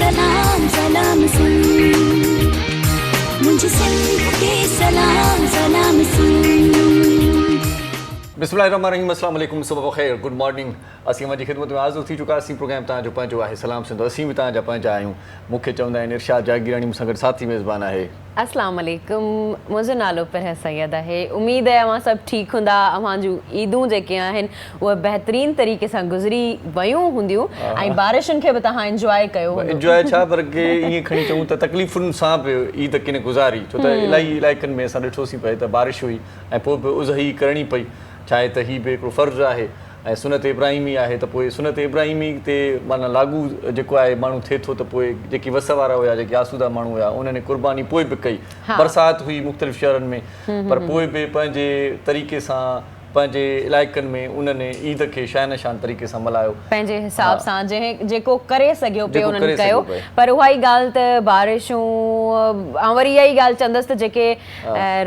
सलाम सलाम सुन, मुझे सिंध के सलाम सलाम सुन। बिस्मिल्लाहिर्रहमानिर्रहीम, अस्सलाम वालेकुम, सुबह ख़ैर, गुड मॉर्निंग। असीं जी ख़िदमत में हाज़िर थी चुका। प्रोग्राम तव्हांजो पंहिंजो आहे सलाम सिंध। असीं बि तव्हांजा पंहिंजा आहियूं। मूंखे चवंदा आहिनि इरशाद जागीरानी, मूंसां गॾु साथी मेज़बान आहे। अस्सलाम वालेकुम, मुंहिंजो नालो परह सैयद आहे। उम्मीद आहे अवां सभु ठीकु हूंदा। अवां जूं ईदूं जेके आहिनि उहे बहितरीन तरीक़े सां गुज़री वियूं हूंदियूं ऐं बारिशुनि खे बि तव्हां इंजॉय कयो। इंजॉय छा, पर के ईअं खणी चऊं त तकलीफ़ुनि सां बि ईद किन गुज़ारी, छो त इलाही इलाइक़नि में असां ॾिठोसीं पए त बारिश हुई ऐं पोइ बि उज़ही करणी पई। चाहे त हीअ बि हिकिड़ो फ़र्ज़ु आहे ऐं सुनत इब्राहिमी आहे, त पोइ सुनत इब्राहिमी ते माना लागू जेको आहे माण्हू थिए थो, त पोइ जेकी वस वारा हुया, जेके आसूदा माण्हू हुया, उन्हनि क़ुर्बानी पोइ बि कई। बरसाति हुई मुख़्तलिफ़ शहरनि में, पर पोइ बि पंहिंजे तरीक़े सां पंहिंजे इलाइक़नि में उन्हनि ईद खे शान शान तरीक़े सां मल्हायो, पंहिंजे हिसाब सां जेको करे सघियो पियो उन्हनि कयो। पर उहा ई ॻाल्हि त बारिशूं, ऐं वरी इहा ई ॻाल्हि चवंदसि त जेके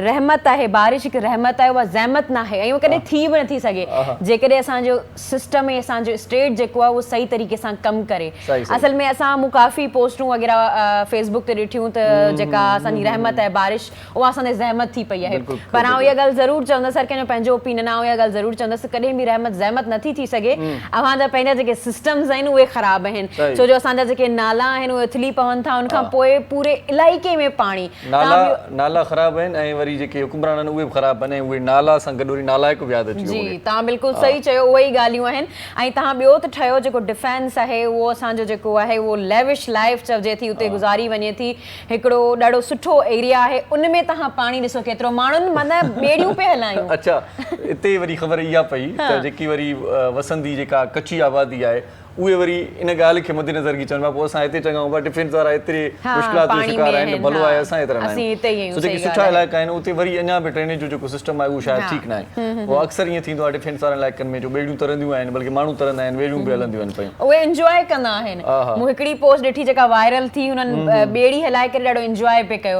रहमत आहे, बारिश हिकु रहमत आहे, उहा ज़हमत न आहे ऐं उहा कॾहिं थी बि नथी सघे जेकॾहिं असांजो सिस्टम ऐं असांजो स्टेट जेको आहे उहो सही तरीक़े सां कमु करे। असल में असां मूं काफ़ी पोस्टूं वग़ैरह फेसबुक ते ॾिठियूं त जेका असांजी रहमत आहे बारिश, उहा असांजे ज़हमत थी पई आहे। पर आउं इहा ॻाल्हि ज़रूरु चवंदसि, हर कंहिंजो पंहिंजो ओपिनियन आहे, इहा ॻाल्हि ज़रूरु चवंदसि, कॾहिं बि रहमत ज़हमत नथी थी सघे। अव्हां जा पंहिंजा जेके सिस्टम्स आहिनि उहे ख़राबु आहिनि, छो जो असांजा जेके नाला आहिनि उहे उथली पवनि था, उनखां पोइ पूरे इलाइक़े में पाणी। नाला ख़राबु आहिनि ऐं वरी जेके हुकुमरान आहिनि उहे बि ख़राबु आहिनि ऐं उहे नाला सां गॾु वरी नालाइक़ बि यादि अची वियो। जी, तव्हां बिल्कुलु सही चयो, उहे ई ॻाल्हियूं आहिनि। ऐं तव्हां ॿियो त ठहियो जेको डिफेंस आहे, उहो असांजो जेको आहे उहो लेविश लाइफ चइजे थी, उते गुज़ारी वञे थी। हिकिड़ो ॾाढो सुठो एरिया आहे, उन में तव्हां पाणी ॾिसो केतिरो माण्हुनि माना ॿेड़ियूं पिया हलायूं। अच्छा, हिते वरी ख़बर इहा पई त जेकी वरी वसंदी जेका कच्ची आबादी आहे, उहे वरी इन ॻाल्हि खे मद्देनज़र की चवनि पोइ असां हिते चङा पर डिफेंस वारा एतिरे मुश्किलात जो शिकार आहिनि, भलो आहे असां एतिरा न आहियूं। जेके सुठा इलाइक़ा आहिनि उते वरी अञा बि ड्रेनेज जो जेको सिस्टम आहे उहो शायदि ठीकु न आहे। उहो अक्सर ईअं थींदो आहे डिफेंस वारनि इलाइक़नि में जो ॿेड़ियूं तरंदियूं आहिनि, बल्कि माण्हू तरंदा आहिनि, ॿेड़ियूं बि हलंदियूं आहिनि पियूं, उहे इंजॉय कंदा आहिनि। मूं हिकिड़ी पोस्ट ॾिठी जेका वायरल थी, हुननि ॿेड़ी हलाए करे ॾाढो इंजॉय पिया कयो।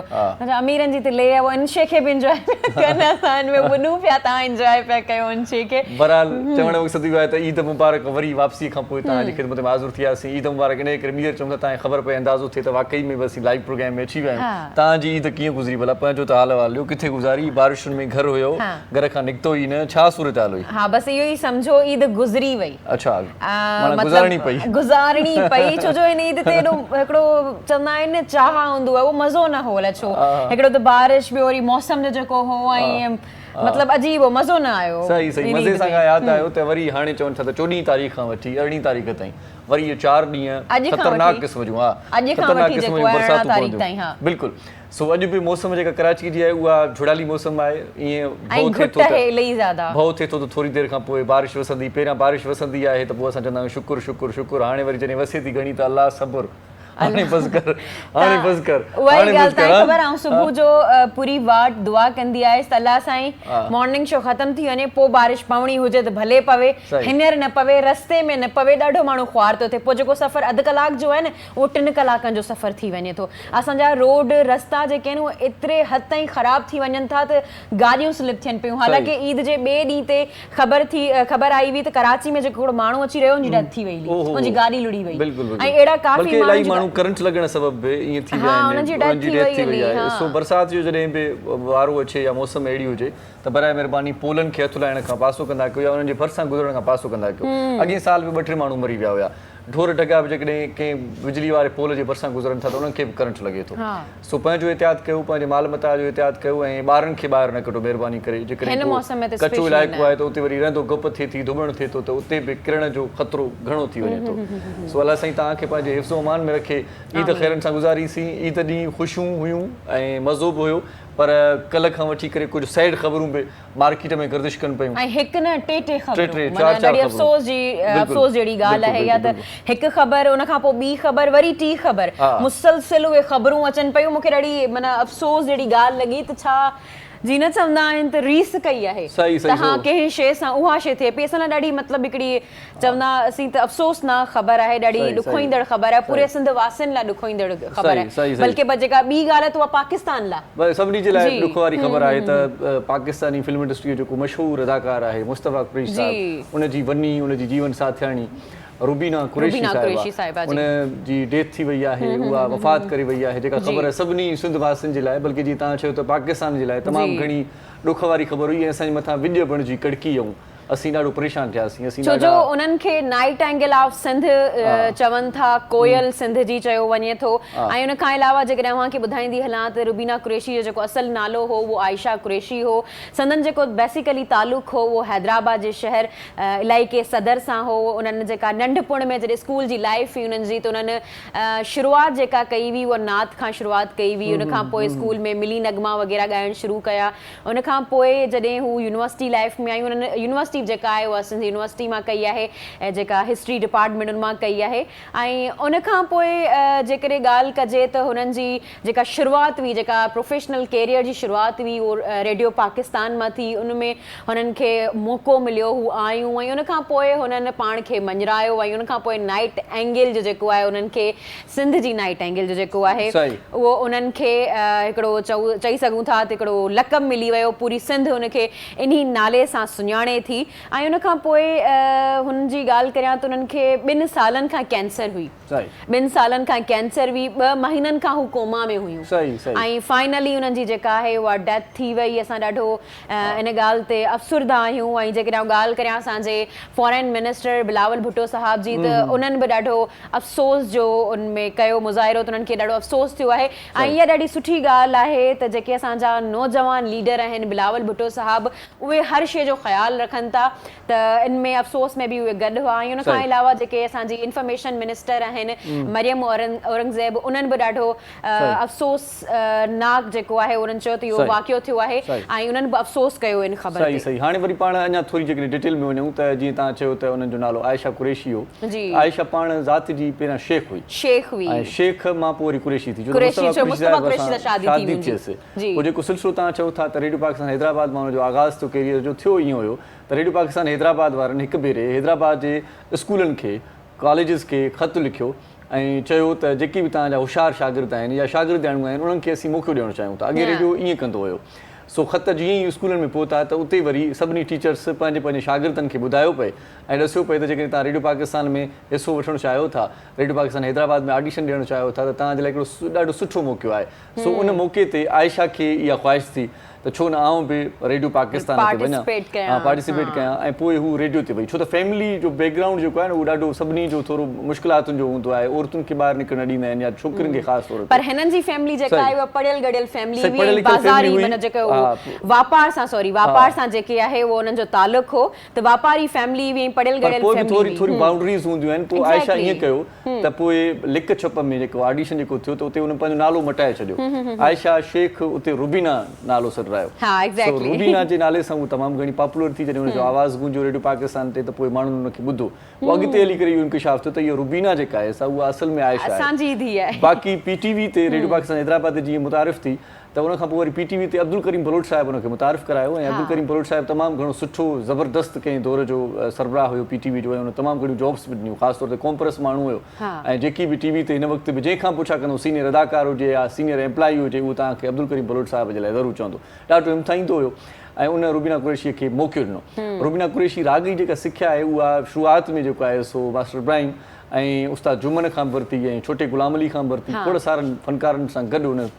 अमीरनि जी त ले आहे, इन शइ खे बि इंजॉय कनि, असां हिन में वञूं पिया, तव्हां इंजॉय पिया कयो इन शइ खे। बहरहाल चवण जो मक़सदु इहो आहे त ईद मुबारक वरी वापसी खां पोइ तव्हांजी ख़िदमत में हाज़िर थी वियासीं। ईद मुबारक इन करे ॿीहर चऊं त तव्हांखे ख़बर पए, अंदाज़ो थिए त वाक़ई में बसि लाइव प्रोग्राम में अची विया आहियूं। तव्हांजी ईद कीअं गुज़री, भला पंहिंजो त हाल वाल ॾियो, किथे गुज़ारी? बारिशुनि में घर हुयो, घर खां निकितो ई न, छा सूरत हाल हुई? हा, बसि इहो ई सम्झो, ईद गुज़री वई। अच्छा, गुज़ारणी पई, छो जो हिन ईद ते हिकिड़ो चवंदा आहिनि चाह हूंदो आहे, उहो मज़ो न हो अलाए छो। हिकिड़ो त बारिश बि, वरी मौसम जो जेको हो ऐं मतलब अजीब हो, मज़ो न आयो। सही सही, मज़े सां यादि आयो त वरी हाणे चवनि था त 14 तारीख़ खां वठी 18 तारीख़ ताईं वरी इहे 4 ॾींहं ख़तरनाक क़िस्म जूं, ख़तरनाक क़िस्म जूं बरसातूं पवंदियूं। बिल्कुलु। सो अॼु बि मौसम जेका कराची जी आहे उहा झुड़ाली मौसम आहे। ईअं भउ थिए थो त थोरी देरि खां पोइ बारिश वसंदी, पहिरियां बारिश वसंदी आहे त पोइ असां चवंदा आहियूं शुकुर शुकुर शुकुर। हाणे वरी जॾहिं वसे थी घणी त अलाह सब्र, हाणे बस कर। उहा ई ॻाल्हि तव्हांखे ख़बर आहे, सुबुह जो पूरी वाट दुआ कंदी आहे त अलाह साईं मॉर्निंग शो ख़तम थी वञे, पोइ बारिश पवणी हुजे त भले पवे, हींअर न पवे, रस्ते में न पवे, ॾाढो माण्हू ख्वार थो थिए। पोइ जेको सफ़र अधु कलाक जो आहे न, उहो 3 कलाकनि जो सफ़र थी वञे थो। असांजा रोड रस्ता जेके आहिनि उहे एतिरे हद ताईं ख़राब थी वञनि था त गाॾियूं स्लिप थियनि पियूं। हालांकि ईद जे ॿिए ॾींहं ते ख़बर आई हुई त कराची में जेको माण्हू अची रहियो, हुनजी डेथ थी वई, हुनजी गाॾी लुड़ी वई ऐं अहिड़ा काफ़ी माण्हू करंट लॻण सबब बि ईअं थी विया आहिनि, उन्हनि जी डेथ थी वई आहे। सो बरसाति जो जॾहिं बि वारो अचे या मौसम अहिड़ी हुजे त बराए महिरबानी पोलनि खे हथु लाइण खां पासो कंदा कयो या उन्हनि जे भरिसां गुज़रण खां पासो कंदा कयो। अॻे साल बि 2-3 माण्हू मरी विया हुया। ढोर ढगा बि जेकॾहिं कंहिं बिजली वारे पोल जे भरिसां गुज़रनि था त उन्हनि खे बि करंट लॻे थो। सो पंहिंजो एहतियात कयो, पंहिंजे माल मता जो एहतियात कयो ऐं ॿारनि खे ॿाहिरि न कढो महिरबानी करे। जेकॾहिं कचो इलाइक़ो आहे त उते वरी रहंदो गप थिए थी, धुॿण थिए थो, त उते बि किरण जो ख़तरो घणो थी वञे थो। सो अलाह साईं तव्हांखे पंहिंजे हिफ़्ज़ो अमान में रखे। ईद ख़ैरनि सां गुज़ारीसीं। ईद ॾींहुं ख़ुशियूं हुयूं ऐं मज़ो बि हुयो, पर कल्ह खां वठी करे कुझु सैड ख़बरूं बि मार्केट में गर्दिश कनि पियूं ऐं हिकु न टे ख़बरूं, ॾाढी अफ़सोस जहिड़ी ॻाल्हि आहे। या त हिकु ख़बर, उन खां पोइ ॿी ख़बर, वरी टी ख़बर, मुसलसिल उहे ख़बरूं अचनि पियूं। मूंखे ॾाढी माना अफ़सोस जहिड़ी ॻाल्हि लॻी त छा जी न चवंदा आहिनि त रीस कई आहे तव्हां कंहिं शइ सां, उहा शइ थिए पई। असां लाइ ॾाढी मतिलबु हिकिड़ी चवंदा असीं त अफ़सोसनाक ख़बर आहे, ॾाढी ॾुखोईंदड़ ख़बर आहे, पूरे सिंध वासियुनि लाइ ॾुखोईंदड़ ख़बर आहे। बल्कि जेका ॿी ॻाल्हि आहे त उहा पाकिस्तान लाइ, सभिनी जे लाइ ॾुख वारी ख़बर आहे त पाकिस्तानी फिल्म इंडस्ट्री जो जेको मशहूरु अदाकार आहे मुस्तफ़ा कुरैशी साहिबु, उनजी वनी, उनजी जीवन साथियाणी रुबीना कुरैशी साहिबा उन जी डेथ थी वई आहे, उहा वफ़ात करे वई आहे, जेका ख़बर आहे सभिनी सिंध वासियुनि जे लाइ, बल्कि जीअं तव्हां चयो त पाकिस्तान जे लाइ तमामु घणी ॾुख वारी ख़बर हुई ऐं असांजे मथां विॼ बणिजी कड़की ऐं असीं ॾाढो परेशान थियासीं। असीं छो जो उन्हनि खे नाइट एंगल ऑफ सिंध चवनि था, कोयल सिंध जी चयो वञे थो। ऐं उन खां अलावा जेकॾहिं अव्हांखे ॿुधाईंदी हलां त रुबीना कुरैशी जो जेको असुल नालो हो उहो आयशा कुरैशी हो। संदन जेको बेसिकली तालुक़ हो उहो हैदराबाद जे शहर इलाइक़े सदर सां हो। उन्हनि जेका नंढपण में जॾहिं स्कूल जी लाइफ हुई उन्हनि जी, त उन्हनि शुरूआत जेका कई हुई उहा नात खां शुरूआत कई हुई। उन खां पोइ स्कूल में मिली नगमा वग़ैरह ॻाइणु शुरू कया। उन खां पोइ जॾहिं हू यूनिवर्सिटी लाइफ में आई, उन्हनि यूनिवर्सिटी जेका आहे उहा सिंध यूनिवर्सिटी मां कई आहे ऐं जेका हिस्ट्री डिपार्टमेंट मां कई आहे। ऐं उन खां पोइ जेकॾहिं ॻाल्हि कजे त हुननि जी जेका शुरूआत हुई, जेका प्रोफेशनल कैरियर जी शुरूआत हुई उहो रेडियो पाकिस्तान मां थी। उन में हुननि खे मौक़ो मिलियो, हू आयूं ऐं उन खां पोइ हुननि पाण खे मंझरायो ऐं उन खां पोइ नाइट एंगल जो जेको आहे उन्हनि खे सिंध जी नाइट एंगल जो जेको आहे उहो उन्हनि खे हिकिड़ो चई सघूं था त हिकिड़ो लक़ब मिली वियो। पूरी सिंध उनखे इन्ही नाले सां सुञाणे थी। ऐं उन खां पोइ हुननि जी ॻाल्हि करियां त उन्हनि खे 2 सालनि खां कैंसर हुई। 2 सालनि खां कैंसर हुई, 2 महीननि खां हू कोमा में हुयूं ऐं फाइनली उन्हनि जी जेका आहे उहा डेथ थी वई। असां ॾाढो इन ॻाल्हि ते अफ़सुरदा आहियूं। ऐं जेकॾहिं ॻाल्हि करियां असांजे फॉरेन मिनिस्टर बिलावल भुट्टो साहब जी, त उन्हनि बि ॾाढो अफ़सोस जो उन में कयो मुज़ाहिरो, त उन्हनि खे ॾाढो अफ़सोस थियो आहे। ऐं इहा ॾाढी सुठी ॻाल्हि आहे त जेके असांजा नौजवान लीडर आहिनि बिलावल भुट्टो साहब, उहे हर शइ जो ख़्यालु रखनि था, त इन में अफ़सोस में बि उहे गॾु हुआ। ऐं उन खां अलावा जेके असांजी इंफॉर्मेशन मिनिस्टर आहिनि मरियम औरंगज़ेब, उन्हनि बि ॾाढो अफ़सोसनाक जेको आहे उन्हनि चयो त इहो वाक़ियो थियो आहे ऐं उन्हनि बि अफ़सोस कयो इन ख़बर ते। सही। हाणे वरी पाण अञा थोरी जेकॾहिं डिटेल में वञूं त जीअं तव्हां चयो त उन्हनि जो नालो आयशा कुरैशी हो। आयशा पाण ज़ात जी पहिरियां शेख हुई ऐं शेख मां पोइ वरी कुरैशी थी, शादी थियसि। पोइ जेको सिलसिलो तव्हां चयो था त रेडियो पाकिस्तान हैदराबाद मां हुनजो आगाज़ थियो कैरियर जो, थियो ईअं हुयो त रेडियो पाकिस्तान हैदराबाद वारनि हिकु भेरे हैदराबाद जे स्कूलनि खे, कॉलेजिस खे ख़त लिखियो ऐं चयो त जेके बि तव्हांजा होशियार शागिर्द आहिनि या शागिर्दियाणियूं आहिनि उन्हनि खे असीं मौक़ो ॾियणु चाहियूं था। अॻे रेडियो ईअं कंदो हुयो। सो ख़त जीअं ई स्कूलनि में पहुता त उते वरी सभिनी टीचर्स पंहिंजे शागिर्दनि खे ॿुधायो पए ऐं ॾसियो पए त जेकॾहिं तव्हां रेडियो पाकिस्तान में हिसो वठणु चाहियो था, रेडियो पाकिस्तान हैदराबाद में ऑडिशन ॾियणु चाहियो था, त तव्हांजे लाइ हिकिड़ो ॾाढो सुठो मौक़ो आहे। सो उन मौक़े ते आयशा खे इहा ख़्वाहिश थी त छो न आउं बि रेडियो पाकिस्तान ते वञा, पार्टिसिपेट कयां ऐं पोइ हू रेडियो ते वई। छो त फैमिली जो बैकग्राउंड जेको आहे न उहो ॾाढो सभिनी जो थोरो मुश्किलातुनि जो हूंदो आहे। औरतुनि खे ॿाहिरि निकिरणु ॾींदा आहिनि या छोकिरियुनि खे ख़ासि तौर ते। पर हिननि जी फैमिली जेका आहे उहा पढ़ियल गढ़ियल फैमिली हुई, बाज़ारी माना जेको वापार सां जेके आहे उहो उन्हनि जो तालुक़ हो, त वापारी फैमिली हुई, पढ़ियल गढ़ियल फैमिली। थोरी बाउंड्रीज़ हूंदियूं आहिनि। पोइ आयशा ईअं कयो त पोइ लिक छप में जेको ऑडिशन जेको थियो त उते हुन पंहिंजो नालो मटाए छॾियो। आयशा शेख उते रुबीना नालो सॾायो। रुबीना जे नाले सां उहो तमामु घणी पॉपुलर थी, जॾहिं हुनजो आवाज़ गूंजियो रेडियो पाकिस्तान ते त पोइ माण्हुनि हुनखे ॿुधो। पोइ अॻिते हली करे इहो इंकिशाफ़ थियो त इहो रुबीना जेका आहे उहा असल में आयशा आहे। बाक़ी PTV ते रेडियो पाकिस्तान हैदराबाद ते जीअं मुतारिफ़ थी त उन खां पोइ वरी PTV ते अब्दुल करीम बलोच साहिब हुनखे मुतारिफ़ करायो ऐं अब्दुल करीम बलोच साहिब तमामु घणो सुठो ज़बरदस्त कंहिं दौर जो सरबराह हुयो PTV जो ऐं हुन तमामु घणियूं जॉब्स बि ॾिनियूं, ख़ासि तौर ते कॉम्प्रेस माण्हू हुयो ऐं जेकी बि TV ते हिन वक़्तु बि जंहिंखां पुछा कंदो सीनियर अदाकार हुजे या सीनियर एम्प्लॉई हुजे, उहो तव्हांखे अब्दुल करीम बलोच साहिब जे लाइ ज़रूरु चवंदो, ॾाढो हिमथाईंदो हुयो ऐं उन रुबीना कुरैशी खे मौक़ो ॾिनो। रुबीना कुरैशी राग जी जेका सिख्या आहे उहा शुरूआत में जेको आहे सो मास्टर इब्राहिम ऐं उस्ताद जुमन खां वरिती ऐं छोटे गुलाम अली खां वरिती। खोड़ सारनि फनकारनि सां गॾु हुन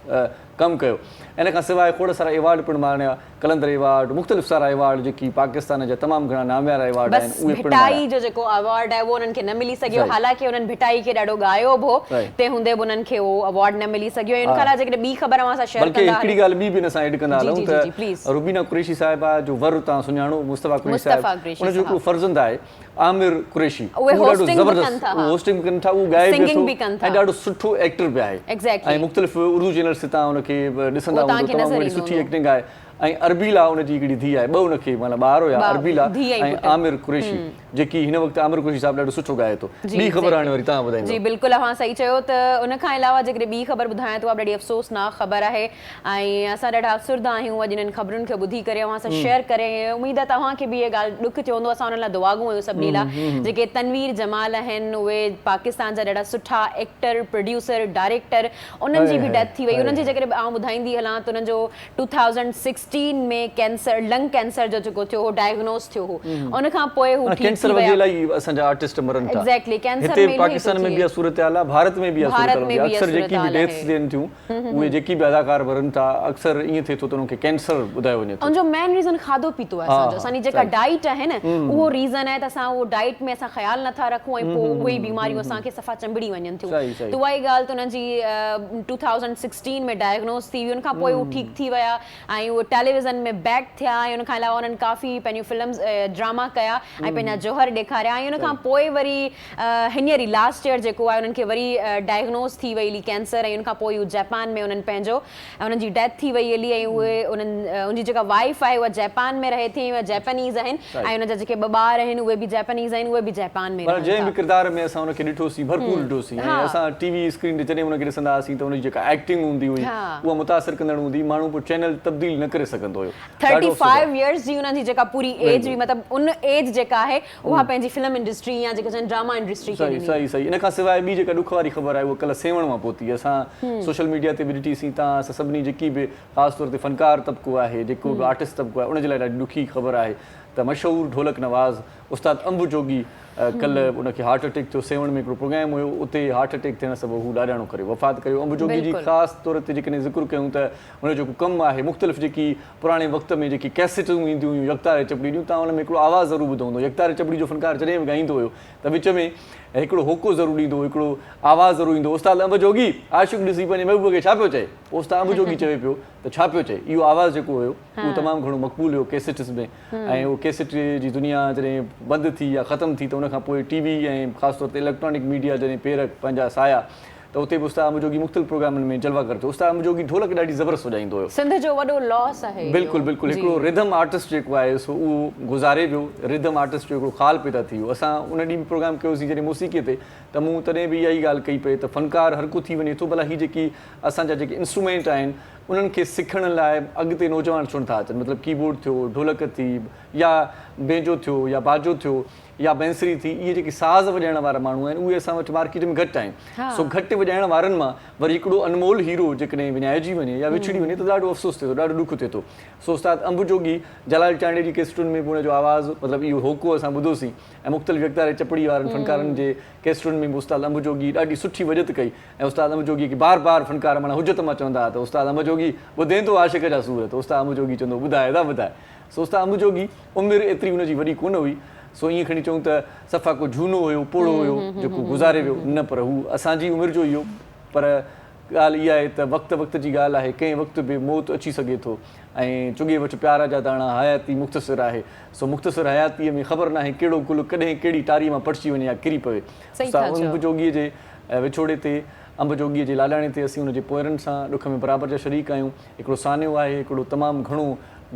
कमु कयो। इन खां सवाइ खोड़ सारा एवार्ड पिणु माणिया, कलंदर एवार्ड, मुख़्तलिफ़ सारा एवार्ड जेकी पाकिस्तान जा तमामु घणा नामयारा एवार्ड आहिनि उहे पिणु भिटाई जो जेको अवार्ड आहे उहो उन्हनि खे न मिली सघियो। हालांकि उन्हनि भिटाई खे ॾाढो गायो बि हो, तंहिं हूंदे बि उन्हनि खे उहो अवार्ड न मिली सघियो। इन खां अलावा जेकॾहिं ॿी ख़बर अवां सां शेयर कंदा, बल्कि हिकिड़ी ॻाल्हि ॿी बि असां एड कंदा हलूं त रुबीना कुरैशी साहिबा जो वर तव्हां सुञाणो, मुस्तफ़ा कुरैशी साहिब, उनजो हिकिड़ो फर्ज़ंद आहे आमिर कुरैशी, उहे ज़बरदस्त होस्टिंग कनि था, उहो गाए बि थो ऐं ॾाढो सुठो एक्टर बि आहे ऐं मुख़्तलिफ़ उर्दू चैनल्स ते तव्हां उनखे ॾिसंदा तमामु घणी सुठी एक्टिंग आहे। ऐं अरबीला उनजी हिकिड़ी धीउ आहे, ॿ उनखे माना ॿार हुया, अरबीला ऐं आमिर कुरैशी, जेकी हिन वक़्तु आमिर कुरैशी साहिबु ॾाढो सुठो ॻाए थो। ॿी ख़बर हाणे वरी तव्हां ॿुधाईंदो। जी बिल्कुलु अव्हां सही चयो त उन खां अलावा जेकॾहिं ॿी ख़बर ॿुधायां त उहा ॾाढी अफ़सोसनाक ख़बर आहे ऐं असां ॾाढा अफ़सुरदा आहियूं अॼु इन्हनि ख़बरुनि खे ॿुधी करे, अव्हां सां शेयर करे। उमेद आहे तव्हांखे बि इहा ॻाल्हि ॾुख थियो हूंदो। असां उन्हनि लाइ दुआ घुरूं सभिनी लाइ। जेके तनवीर जमाल आहिनि उहे पाकिस्तान जा ॾाढा सुठा एक्टर, प्रोड्यूसर, डायरेक्टर, उन्हनि जी बि डेथ थी वई। उन्हनि जी जेकॾहिं आउं ॿुधाईंदी हलां त उन्हनि जो 2016 में कैंसर, लंग कैंसर जो जेको थियो हो डायग्नोस थियो हो। उन खां पोइ हू ठीक कैंसर वगैरह इलाही असांजा आर्टिस्ट मरन था एग्जैक्टली कैंसर हिते में पाकिस्तान में भी सूरत हाल आहे भारत में भी सूरत हाल अक्सर जेकी भी डेथ्स थियनि थियूं उहे जेकी भी अदाकार मरन था अक्सर ईअं थिए थो त उनखे कैंसर ॿुधायो वञे थो उन जो मेन रीजन खाधो पीतो आहे असांजो असांजी जेका डाइट आहे न उहो रीजन आहे त असां उहो डाइट में असां ख़्याल नथा रखूं ऐं पोइ उहे बीमारियूं असांखे सफ़ा चंबड़ी वञनि थियूं त उहा ई ॻाल्हि त उन्हनि जी 2016 में डायग्नोस थी हुई उन खां पोइ उहे ठीकु थी विया ऐं उहे टेलीविज़न में बैक थिया ऐं उन खां अलावा उन्हनि काफ़ी पंहिंजूं फिल्म्स ड्रामा कया ऐं पंहिंजा जौहर ॾेखारिया ऐं उन खां पोइ वरी हींअर ई लास्ट ईयर जेको आहे उन्हनि खे वरी डायग्नोस थी वई कैंसर ऐं उन खां पोइ जापान में उन्हनि पंहिंजो उन्हनि जी डेथ थी वई हली ऐं उहे उन्हनि उनजी जेका वाइफ आहे उहा जापान में रहे थी उहा जापानीज़ आहिनि ऐं उन जा जेके ॿ ॿार आहिनि उहे बि जापानीज़ आहिनि उहे बि जापान में पर जंहिं बि किरदार में असां उनखे ॾिठोसीं भरपूर ॾिठोसीं ऐं असां टीवी स्क्रीन ते जॾहिं उनखे ॾिसंदा हुआसीं त उनजी जेका एक्टिंग हूंदी हुई उहा मुतासिर कंदड़ हूंदी माण्हू पोइ चैनल तब्दील न करे सघंदो हुयो 35 इयर्स जी उन्हनि जी जेका पूरी एज हुई मतिलबु उन एज जेका आहे उहा पंहिंजी फिल्म इंडस्ट्री या जेका चवनि ड्रामा इंडस्ट्री खे सही सही इन खां सवाइ ॿी जेका ॾुख वारी ख़बर आहे उहा कल्ह सेवण मां पहुती असां सोशल मीडिया ते बि ॾिठीसीं तव्हां असां सभिनी जेकी बि ख़ासि तौर ते फ़नकार तबिको आहे जेको बि आर्टिस्ट तबिको आहे उनजे लाइ ॾाढी ॾुखी ख़बर आहे त मशहूरु ढोलक नवाज़ उस्ताद अंबु जोगी कल्ह उनखे हार्ट अटैक थियो सेवण में हिकिड़ो प्रोग्राम हुयो उते हार्ट अटैक थियण सबबु हू ॾाढाणो करे वफ़ात कयो अंबु जोगी जी ख़ासि तौर ते जेकॾहिं ज़िक्र कयूं त हुनजो जेको कमु आहे मुख़्तलिफ़ जेकी पुराणे वक़्त में जेकी कैसेटूं ईंदियूं हुयूं यकतार चपड़ी जूं तव्हां हुन में हिकिड़ो आवाज़ ज़रूरु ॿुधो हूंदो यकतार चपड़ी जो फ़नकार जॾहिं बि ॻाईंदो हुयो त विच में हिकिड़ो होको ज़रूरु ईंदो हिकिड़ो आवाज़ ज़रूरु ईंदो उस्ताद अंब जोगी आशिक़ ॾिसी पंहिंजे महबूब खे छा पियो चए उस्ताद अंब जोगी चवे पियो त छा पियो चए इहो आवाज़ जेको हुयो उहो तमामु घणो मक़बूल हुयो कैसेट्स में ऐं उहो कैसेट जी दुनिया जॾहिं बंदि थी या ख़तमु थी त उनखां पोइ टीवी ऐं ख़ासि तौर ते इलेक्ट्रॉनिक मीडिया जॾहिं पेर पंहिंजा साया त उते बि उस्ताद अंब जोगी मुख़्तलिफ़ प्रोग्रामनि में जलवा करतो उस्ताद अंब जोगी ढोलक ॾाढी ज़बरदस्त वॼाईंदो हुयो सिंध जो वॾो लॉस आहे बिल्कुलु बिल्कुलु हिकिड़ो रिदम आर्टिस्ट जेको आहे सो उहो गुज़ारे वियो रिदम आर्टिस्ट जो हिकिड़ो ख़ाल पैदा थी वियो असां उन ॾींहुं बि प्रोग्राम कयोसीं जॾहिं मौसीक़ीअ ते त मूं तॾहिं बि इहा ई ॻाल्हि कई पई त फ़नकार हर को थी वञे थो भला हीअ जेकी असांजा जेके इंस्ट्रूमेंट आहिनि उन्हनि खे सिखण लाइ अॻिते नौजवान छो नथा अचनि मतिलबु कीबोर्ड थियो ढोलक थी या बेंजो थियो या बाजो थियो या बैंसरी थी इहे जेके साज़ वॼाइण वारा माण्हू आहिनि उहे असां वटि मार्केट में घटि आहिनि सो घटि वॼाइण वारनि मां वरी हिकिड़ो अनमोल हीरो जेकॾहिं विञाइजी वञे या विछड़ी वञे त ॾाढो अफ़सोस थिए थो ॾाढो ॾुख थिए थो सो उस्ताद अंब जोगी जलाल चांडे जी कैसेटुनि में बि हुनजो आवाज़ मतिलबु इहो होको असां ॿुधोसीं ऐं मुख़्तलिफ़ यकतार चपड़ी वारनि फ़नकारनि जे कैसेटुनि में बि उस्ताद अंब जोगी ॾाढी सुठी वजत कई ऐं उस्ताद अंब जोगी खे बार बार फ़नकार माना हुजत मां चवंदा हुआ त उस्ताद अंब जोगी ॿुधे थो आशिक़ जा सूर त उस्ताद अंब जोगी चवंदो ॿुधाए था ॿुधाए सो उस्ताद अंब जोगी उमिरि एतिरी हुनजी वॾी कोन हुई सो ईअं खणी चऊं त सफ़ा को झूनो हुयो पोड़ो हुयो जेको गुज़ारे वियो न पर हू असांजी उमिरि जो इहो पर ॻाल्हि इहा आहे त वक़्त जी ॻाल्हि आहे कंहिं वक़्तु बि मौत अची सघे थो ऐं चुगे वटि प्यार जा दाणा हयाती मुख़्तसिर आहे सो मुख़्तसिर हयातीअ में ख़बर नाहे कहिड़ो गुल कॾहिं कहिड़ी टारीअ मां पड़िजी वञे या किरी पवे अंब जोगीअ जे विछोड़े ते अंब जोगीअ जे लाॾाणे ते असीं हुनजे पोरनि सां ॾुख में बराबरि जा शरीक आहियूं हिकिड़ो सानियो आहे हिकिड़ो तमामु घणो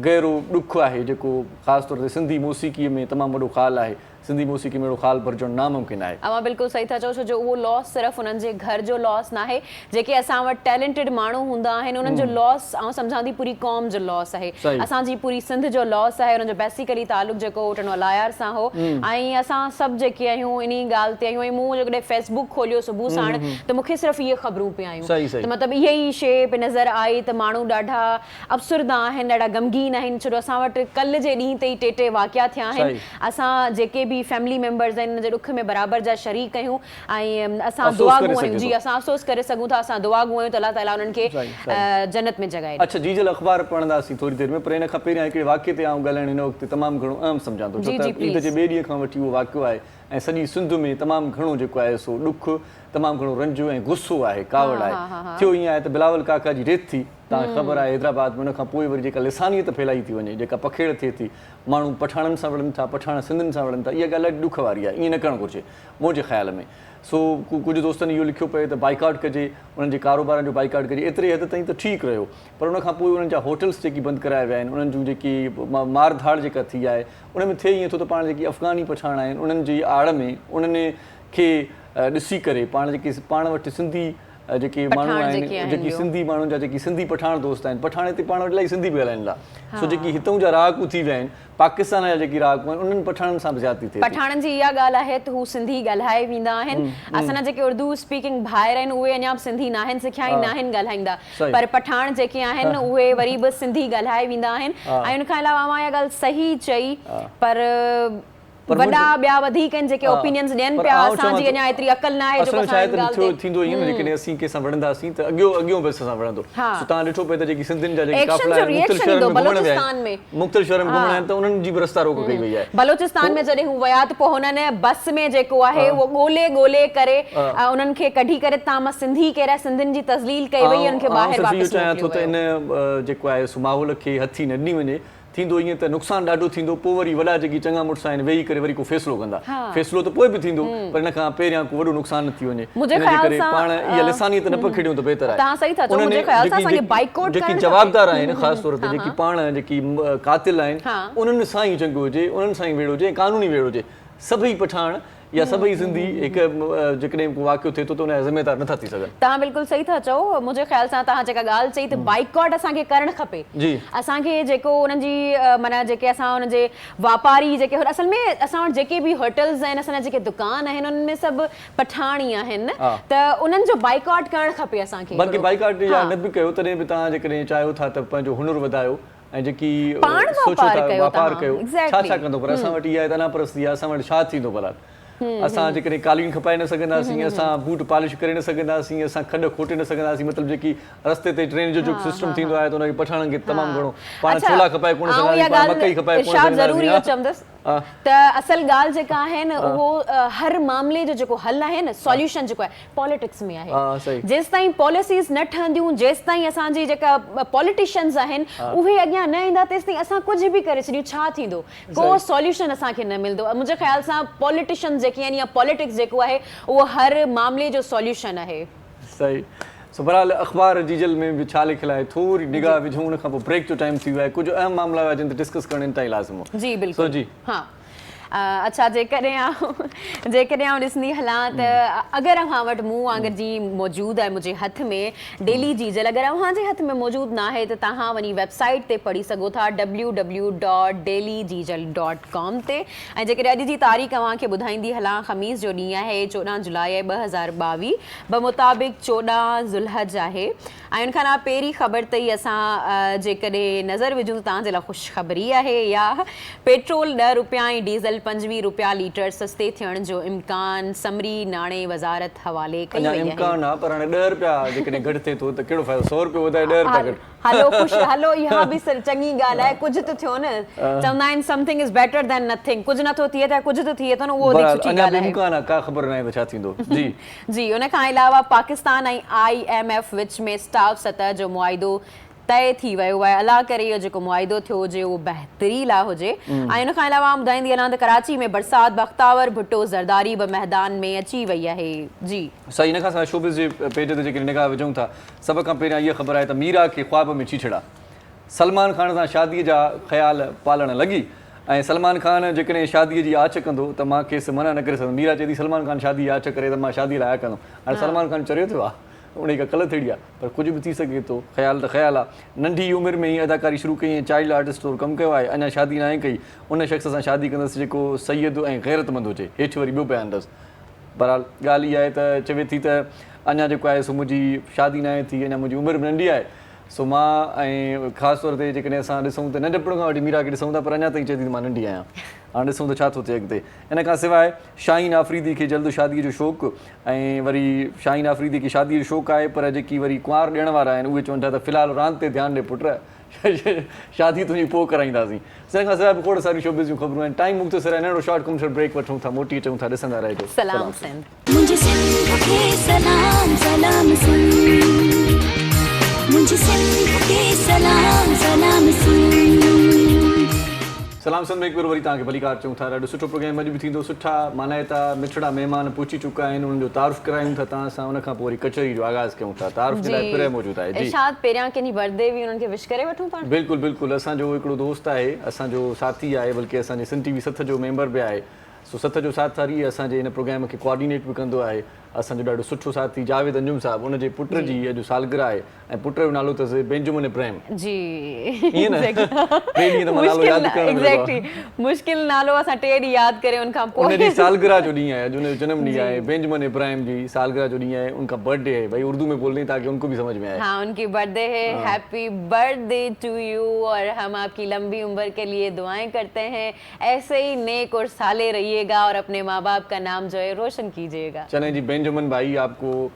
गहरो ॾुख आहे जेको ख़ासि तौर ते सिंधी मौसीक़ीअ में तमामु वॾो ख़ाल आहे सिंधी मौसीक़ी में अहिड़ो ख़ाल भरिजणु नामुमकिन आहे अवां बिल्कुलु सही था चओ छो जो उहो लॉस सिर्फ़ु उन्हनि जे घर जो लॉस न आहे जेके असां वटि टैलेंटेड माण्हू हूंदा आहिनि उन्हनि जो लॉस ऐं सम्झां थी पूरी क़ौम जो लॉस आहे असांजी पूरी सिंध जो लॉस आहे उन्हनि जो बेसिकली तालुक़ु जेको टन वलायार सां हो ऐं असां सभु जेके आहियूं इन ॻाल्हि ते आहियूं ऐं मूं जेकॾहिं फेसबुक खोलियो सुबुह साण त मूंखे सिर्फ़ु इहे ख़बरूं पिया आहियूं त मतिलबु इहे ई शइ पे नज़र आई त माण्हू ॾाढा अफ़सुरदा आहिनि ॾाढा गमगीन आहिनि छो जो असां वटि कल्ह जे ॾींहं ते ई टे वाक़िया थिया आहिनि असां जेके बि फैमिली मेंबर्स हुन जे ॾुख में बराबरि जा शरीक आहियूं ऐं असां दुआ घुरूं जी असां अफ़सोस करे सघूं था असां दुआ घुरूं त अलाह ताला उन्हनि खे जन्नत में जॻह अच्छा जी जल अख़बार पढ़ंदासीं थोरी देरि में पर हिन खां पहिरियां हिकिड़े वाक़िए ते आउं ॻाल्हाइण हिन वक़्तु तमामु घणो अहम सम्झां थो छो त ईद जे ॿिए ॾींहं खां वठी उहो वाक़ियो आहे ऐं सॼी सिंध में तमामु घणो जेको आहे सो ॾुख तमामु घणो रंज ऐं गुस्सो आहे कावड़ आहे थियो ईअं आहे त बिलावल काका जी डेथ थी तव्हांखे ख़बर आहे हैदराबाद में उनखां पोइ वरी जेका लिसानियत फैलाई थी वञे जेका पखेड़ थिए थी माण्हू पठाणनि सां विढ़नि था पठाण सिंधियुनि सां विढ़नि था इहा ॻाल्हि ॾाढी ॾुख वारी आहे ईअं न करणु घुरिजे मुंहिंजे ख़्याल में सो कुझु दोस्तनि इहो लिखियो पए त बाइकाट कजे उन्हनि जे कारोबारनि जो बाइकाट कजे एतिरे हद ताईं त ठीकु रहियो पर उनखां पोइ उन्हनि जा होटल्स जेकी बंदि कराया विया आहिनि उन्हनि जूं जेकी मार धाड़ जेका थी आहे उन में थिए ईअं थो त पाण जेकी अफ़गानी पठाण आहिनि उन्हनि जी आड़ में उन्हनि खे ॾिसी करे पाण जेके पाण वटि सिंधी जेके माण्हू आहिनि जेकी सिंधी माण्हुनि जा जेकी सिंधी पठाण दोस्त आहिनि पठाण ते पाण वटि इलाही सिंधी बि ॻाल्हाइनि था सो जेकी हितां जा रहाकू थी विया आहिनि पाकिस्तान जा जेकी रहाकू आहिनि उन्हनि पठाणनि सां बि ज़्यादती थिए पठाणनि जी इहा ॻाल्हि आहे त हू सिंधी ॻाल्हाए वेंदा आहिनि असांजा जेके उर्दू स्पीकिंग भाइर आहिनि उहे अञा बि सिंधी न आहिनि सिखिया ई न आहिनि ॻाल्हाईंदा पर पठाण जेके आहिनि उहे वरी बि सिंधी ॻाल्हाए वेंदा आहिनि ऐं उनखां अलावा मां इहा ॻाल्हि सही चई पर वॾा ॿिया वधीक आहिनि जेके ओपिनियंस ॾियनि पिया, असांजी अञा एतिरी अकल न आहे जो शायदि थींदो ईअं न जेकॾहिं असीं कंहिंसां वणंदासीं त अॻियों बि असां वणंदो। तव्हां ॾिठो पिए त जेकी सिंधियुनि जा जेके काफ़िला आहिनि मुख़्तलिफ़ शहरनि में घुमण आहिनि त उन्हनि जी बि रस्ता रोक कई वई आहे। बलोचिस्तान में जॾहिं हू विया त पोइ हुननि बस में जेको आहे उहो ॻोल्हे करे उन्हनि खे कढी करे तव्हां मां सिंधी कहिड़ा सिंधियुनि जी तज़लील कई वई, उन्हनि खे ॿाहिरि वापसि चाहियां थो त इन जेको आहे सो माहौल खे हथी न ॾिनी वञे। थींदो ईअं त नुक़सानु ॾाढो थींदो, पोइ वरी वॾा जेकी चङा मुड़ुस आहिनि वेही करे वरी को फ़ैसिलो कंदा। फ़ैसिलो त पोइ बि थींदो पर इन खां पहिरियां को वॾो नुक़सानु न थी वञे। इनजे करे पाण इहा लिसानियत न पकड़ियूं त बहितर आहे। तव्हां सही था चओ, मुंहिंजे ख़्याल सां असांखे बाइकॉट करणु जेकी जवाबदार आहिनि ख़ासि तौर ते जेकी पाण जेकी कातिल आहिनि उन्हनि सां ई चङो हुजे, उन्हनि सां ई वेड़ो हुजे, कानूनी वेड़ो हुजे। सभई पठाण या सभई सिंधी हिकु जेकॾहिं को वाक़ियो थिए थो त उनजा ज़िम्मेदार नथा थी सघनि। तव्हां बिल्कुलु सही था चओ। मुंहिंजे ख़्याल सां तव्हां जेका ॻाल्हि चई त बाइकॉट असांखे करणु खपे। असांखे जेको उन्हनि जी माना जेके असां उन्हनि जे वापारी जेके असल में असां वटि जेके बि होटल्स आहिनि, असांजा जेके दुकान आहिनि उन्हनि में सभु पठान ई आहिनि त उन्हनि जो बाइकॉट करणु खपे असांखे। बल्कि बाइकॉट या न बि कयो तॾहिं बि तव्हां जेकॾहिं चाहियो था त पंहिंजो हुनुर वधायो ऐं जेकी सोचो था वापार कयो, छा छा कंदो पर असां वटि इहा आहे तना परस्ती आहे। असां वटि छा थींदो भला? असां जेकॾहिं कालीन खपाए न सघंदासीं, असां बूट पॉलिश करे न सघंदासीं, असां खॾ खोटे न सघंदासीं, मतिलबु जेकी रस्ते ते ट्रेन जो जेको सिस्टम थींदो आहे त उनखे पठाणनि खे तमामु घणो पाण छोला खपाए कोन सघंदासीं, पाण मकई खपाए कोन सघंदासीं। त असल ॻाल्हि जेका आहे न उहो हर मामले जो जेको हल आहे न सॉल्यूशन जेको आहे पॉलिटिक्स में आहे। जेसि ताईं पॉलिसीज़ न ठहंदियूं, जेसि ताईं असांजी जेका पॉलिटिशियंस आहिनि उहे अॻियां न ईंदा तेसि ताईं असां कुझु बि करे छॾियूं छा थींदो, को सॉल्यूशन असांखे न मिलंदो। मुंहिंजे ख़्याल सां पॉलिटिशियंस जेके आहिनि या पॉलिटिक्स जेको आहे उहो हर मामले जो सॉल्यूशन आहे। सही। सो बहरहाल अख़बार जी जल में बि छा लिखियलु आहे थोरी निगाह विझूं, उन खां पोइ ब्रेक जो टाइम थी वियो आहे। कुझु अहम मामला हुआ जिन ते डिस्कस करणु ताईं लाज़िम हो। जी बिल्कुलु जी हाँ। अच्छा जेकॾहिं आउं ॾिसंदी हलां त अगरि अव्हां वटि मूं वांगुरु जी मौजूदु आहे मुंहिंजे हथ में डेली जी जल, अगरि अव्हां जे हथ में मौजूदु न आहे त तव्हां वञी वेबसाइट ते पढ़ी सघो था www.dailyjijal.com ते। ऐं जेकॾहिं अॼु जी तारीख़ अव्हांखे ॿुधाईंदी हलां, ख़मीस जो ॾींहुं आहे 14 जुलाई 2022 मुताबिक़ 14 ज़ुल्हज आहे। ऐं उन खां पहिरीं ख़बर ते ई असां जेकॾहिं नज़र विझूं त तव्हांजे लाइ ख़ुशख़बरी आहे या पेट्रोल 10 रुपया ऐं डीज़ल 25 रुपया लीटर सस्ते थियण जो इम्कान समरी नाणे वज़ारत हवाले कई वई आहे। इम्कान आहे पर हाणे 10 रुपया जेकॾहिं घटि थिए थो त कहिड़ो फ़ाइदो, 100 रुपया वधाए 10 रुपया घटि। हलो ख़ुशि हलो, इहा बि चङी ॻाल्हि आहे, कुझु त थियो न। चवंदा आहिनि something is better than nothing, कुझु नथो थिए त कुझु त थिए थो न, उहो वधीक सुठी ॻाल्हि आहे। इम्कान आहे, का ख़बर न आहे त छा थींदो। जी जी। उन खां अलावा पाकिस्तान ऐं IMF विच में स्टाफ सतह जो मुआइदो तय थी वियो आहे। अलाह करे इहो जेको मुआइदो थियो हुजे उहो बहितरी लाइ हुजे। ऐं उन खां अलावा ॿुधाईंदी हलां त कराची में बरसात बख़्तावर भुट्टो ज़रदारी बि मैदान में अची वई आहे। जी सही। इन खां सवाइ शोबिज़ जे पेज ते जेके निगाह विझूं था, सभ खां पहिरियां इहा ख़बर आहे त मीरा खे ख़्वाब में छीछड़ा, सलमान खान सां शादीअ जा ख़्याल पालण लॻी। ऐं सलमान खान जेकॾहिं शादीअ जी आच कंदो त मां खेसि मना न करे सघंदुमि। मीरा चए थी सलमान खान शादी आच करे त मां शादी लाइ कंदुमि। हाणे सलमान खान चरियो थियो आहे, उन खां कल्ह थिड़ी आहे, पर कुझु बि थी सघे थो। ख़्याल त ख़्याल आहे। नंढी उमिरि में ई अदाकारी शुरू कई ऐं चाइल्ड आर्टिस्ट तौरु कमु कयो आहे। अञा शादी न आहे कई। उन शख़्स सां शादी कंदसि जेको सैयद ऐं ग़ैरतमंद हुजे। हेठि वरी ॿियो बयानु अथसि। बहरहाल ॻाल्हि इहा आहे त चवे थी त अञा जेको आहे सो मुंहिंजी शादी न आहे थी, अञा मुंहिंजी उमिरि बि नंढी आहे। सो मां ऐं ख़ासि तौर ते जेकॾहिं असां ॾिसूं त नंढपण खां वठी मीरा खे ॾिसूं था, पर अञा ताईं चए थी त मां नंढी आहियां। हाणे ॾिसूं त छा थो थिए अॻिते। इन खां सवाइ शाहीन आफ़रीदी खे जल्द शादीअ जो शौक़ु, ऐं वरी शाहीन आफ़रीदी खे शादीअ जो शौक़ु आहे, पर जेकी वरी कुंवार ॾियण वारा आहिनि उहे चवनि था त फ़िलहालु रांदि ते ध्यानु ॾे पुटु, शादी तुंहिंजी पोइ कराईंदासीं। इन खां सवाइ बि खोड़ सारियूं शोबिज़ जूं ख़बरूं आहिनि। टाइम मुख़्तसिर आहे, नंढो शॉर्ट कमर्शियल ब्रेक वठूं था, मोटी अचूं था, ॾिसंदा रहिजो। सलाम मुंहिंजी सिंध खे सलाम सलाम मुंहिंजी सिंध खे सलाम सलाम सलाम सिंध में हिकु भेरो वरी तव्हांखे भलीकार चऊं था। ॾाढो सुठो प्रोग्राम अॼु बि थींदो। सुठा मानाइता मिठड़ा महिमान पहुची चुका आहिनि, उन्हनि जो तारुफ़ करायूं था तव्हां सां। उन खां पोइ वरी कचहरी जो आगाज़ कयूं था। तारुफ़ जे लाइ पिरह मौजूदु आहे। जी इरशाद, पहिरियां कंहिंजी बर्थडे बि उन्हनि खे विश करे वठूं पाण। बिल्कुलु बिल्कुलु। असांजो हिकिड़ो दोस्त आहे, असांजो साथी आहे, बल्कि असांजे सिंध TV 7 जो मेंबर बि आहे। सो 7 जो साथी असांजे हिन प्रोग्राम खे कोऑर्डिनेट बि कंदो आहे। असांजो ॾाढो सुठो साथी जावेद अंजुम साहब, उनजे पुट जी अॼु सालगिरह आहे ऐं पुट जो नालो अथसि बेंजामिन इब्राहिम जी ईअं न टे ॾींहं त मां नालो यादि करणु एग्जैक्टली मुश्किल नालो असां टे ॾींहं यादि करे उन खां पोइ उनजी सालगिरह जो ॾींहुं आहे, अॼु उनजो जनम ॾींहुं आहे, बेंजामिन इब्राहिम जी सालगिरह जो ॾींहुं आहे, उनका बर्थडे है, भाई उर्दू में बोल रही ताकि उनको भी समझ में आए। हाँ, उनकी बर्थडे है, हैप्पी बर्थडे टू यू, और हम आपकी लंबी उम्र के लिए दुआएं करते हैं, ऐसे ही नेक और साले रहिएगा और अपने माँ बाप का नाम जो है रोशन कीजिएगा। चलें जी बेंजामिन भाई, आपको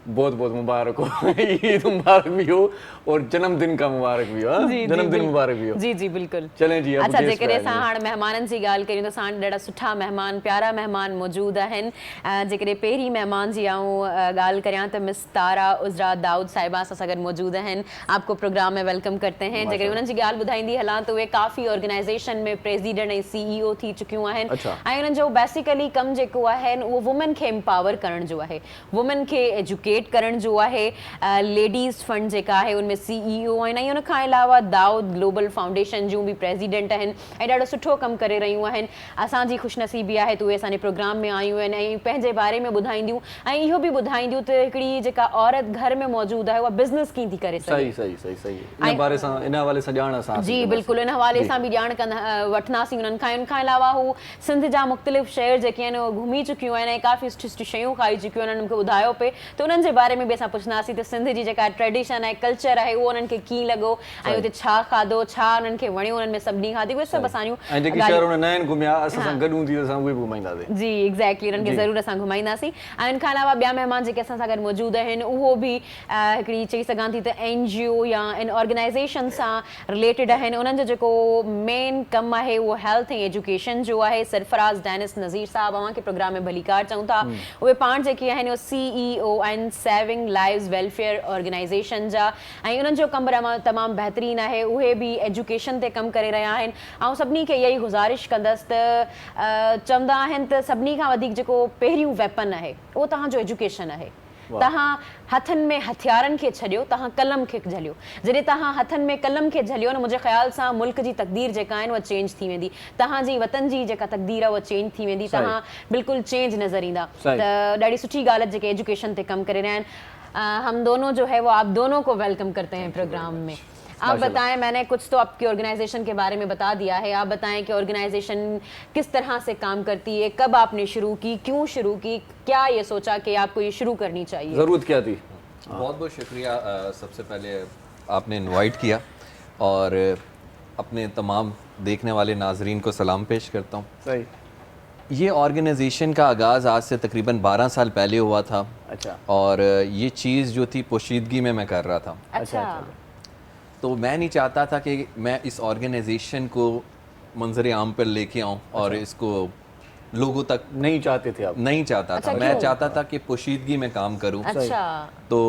बहुत बहुत मुबारक हो, ईद मुबारक भी हो और जन्मदिन का मुबारक भी हो, जन्मदिन मुबारक भी हो। जी जी बिल्कुल। चलें जी अच्छा, जेकॾहिं असां हाणे महिमाननि जी ॻाल्हि करियूं त असां ॾाढा सुठा महिमान, प्यारा महिमान मौजूदु आहिनि। जेकॾहिं पहिरीं महिमान जी आऊं ॻाल्हि करियां त मिस तारा उज़रा दाऊद साहिबा असां सां गॾु मौजूदु आहिनि। आपको प्रोग्राम में वेलकम करते हैं। जेकॾहिं उन्हनि जी ॻाल्हि ॿुधाईंदी हलां त उहे काफ़ी ऑर्गेनाइज़ेशन में प्रेसिडेंट ऐं CEO थी चुकियूं आहिनि ऐं उन्हनि जो बेसिकली कमु जेको आहे उहो वुमेन खे एम्पावर करण जो आहे, वुमेन खे एजुकेट करण जो आहे। लेडीज़ फंड जेका आहे उनमें CEO आहिनि ऐं उन खां अलावा दाऊद ग्लोबल फाउंडेशन जूं बि प्रेसिडेंट आहिनि ऐं ॾाढो सुठो कमु करे रहियूं आहिनि। असांजी ख़ुशनसीबी आहे त उहे असांजे प्रोग्राम में आयूं आहिनि ऐं पंहिंजे बारे में ॿुधाईंदियूं ऐं इहो बि ॿुधाईंदियूं त हिकिड़ी जेका औरत घर में मौजूदु आहे उहा बिज़नेस कीअं थी करे सघे। सही इन बारे सां, इन हवाले सां ॼाण असां जी बिल्कुलु, इन हवाले सां बि ॼाण वठंदासीं उन्हनि खां। इन खां अलावा हू सिंध जा मुख़्तलिफ़ शहर जेके आहिनि उहे घुमी चुकियूं आहिनि ऐं काफ़ी सुठी सुठी शयूं खाई चुकियूं आहिनि। उन्हनि मूंखे ॿुधायो पिए त उन्हनि जे बारे में बि असां पुछंदासीं त सिंध जी जेका ट्रेडिशन आहे, कल्चर आहे, उहो उन्हनि खे कीअं लॻो ऐं उते छा खाधो, छा उन्हनि खे वणियो, उन्हनि में सभिनी खाधी, उहे सभु असां ऐं जेके शहर उन नयन घुमिया असां सां गॾु हूंदी असां उहे बि घुमाईंदासीं। जी एग्जैक्टली, उन्हनि खे ज़रूरु असां घुमाईंदासीं। ऐं उन खां अलावा ॿिया महिमान जेके असां सां गॾु मौजूदु आहिनि उहो बि हिकिड़ी चई सघां थी त NGO या इन ऑर्गेनाइज़ेशन सां रिलेटेड आहिनि। उन्हनि जो जेको मेन कमु आहे उहो हेल्थ ऐं एजुकेशन जो आहे। सरफराज़ डैनिस नज़ीर साहब, अव्हांखे प्रोग्राम में भलीकार चऊं था। उहे पाण जेके आहिनि उहे CEO आहिनि सेविंग लाइव्स वेलफेयर ऑर्गेनाइज़ेशन जा ऐं उन्हनि जो कमु तमामु बहितरीनु आहे। उहे बि एजुकेशन ते कमु करे रहिया आहिनि। ऐं सभिनी खे इहा ई गुज़ारिश कंदसि त चवंदा आहिनि त सभिनी खां वधीक जेको पहिरियों वेपन आहे उहो तव्हांजो एजुकेशन आहे। तव्हां हथनि में हथियारनि खे छॾियो, तव्हां कलम खे झलियो। जॾहिं तव्हां हथनि में कलम खे झलियो न, मुंहिंजे ख़्याल सां मुल्क जी तक़दीर जेका आहिनि उहा चेंज थी वेंदी। तव्हांजी वतन जी जेका तक़दीर आहे उहा चेंज थी वेंदी। तव्हां बिल्कुलु चेंज नज़र ईंदा। त ॾाढी सुठी ॻाल्हि आहे जेके एजुकेशन ते कमु करे रहिया आहिनि। हम दोनों जो है वो आप दोनों को वेलकम करते हैं प्रोग्राम में। आप बताएं, मैंने कुछ तो आपकी ऑर्गेनाइजेशन के बारे में बता दिया है, आप बताएं कि ऑर्गेनाइजेशन किस तरह से काम करती है, कब आपने शुरू की, क्यों शुरू की, क्या ये सोचा कि आपको ये शुरू करनी चाहिए, ज़रूरत क्या थी? बहुत बहुत शुक्रिया। सबसे पहले आपने इनवाइट किया और अपने तमाम देखने वाले नाजरीन को सलाम पेश करता हूँ। सही। ये ऑर्गेनाइजेशन का आगाज़ आज से तकरीबन 12 साल पहले हुआ था। अच्छा। और ये चीज़ जो थी पोशीदगी में मैं कर रहा था। अच्छा। तो मैं नहीं चाहता था कि मैं इस ऑर्गेनाइजेशन को मंजर आम पर लेके आऊँ और इसको लोगों तक नहीं चाहते थे आप? नहीं चाहता था। मैं चाहता था कि पोशीदगी में काम करूँ। अच्छा। तो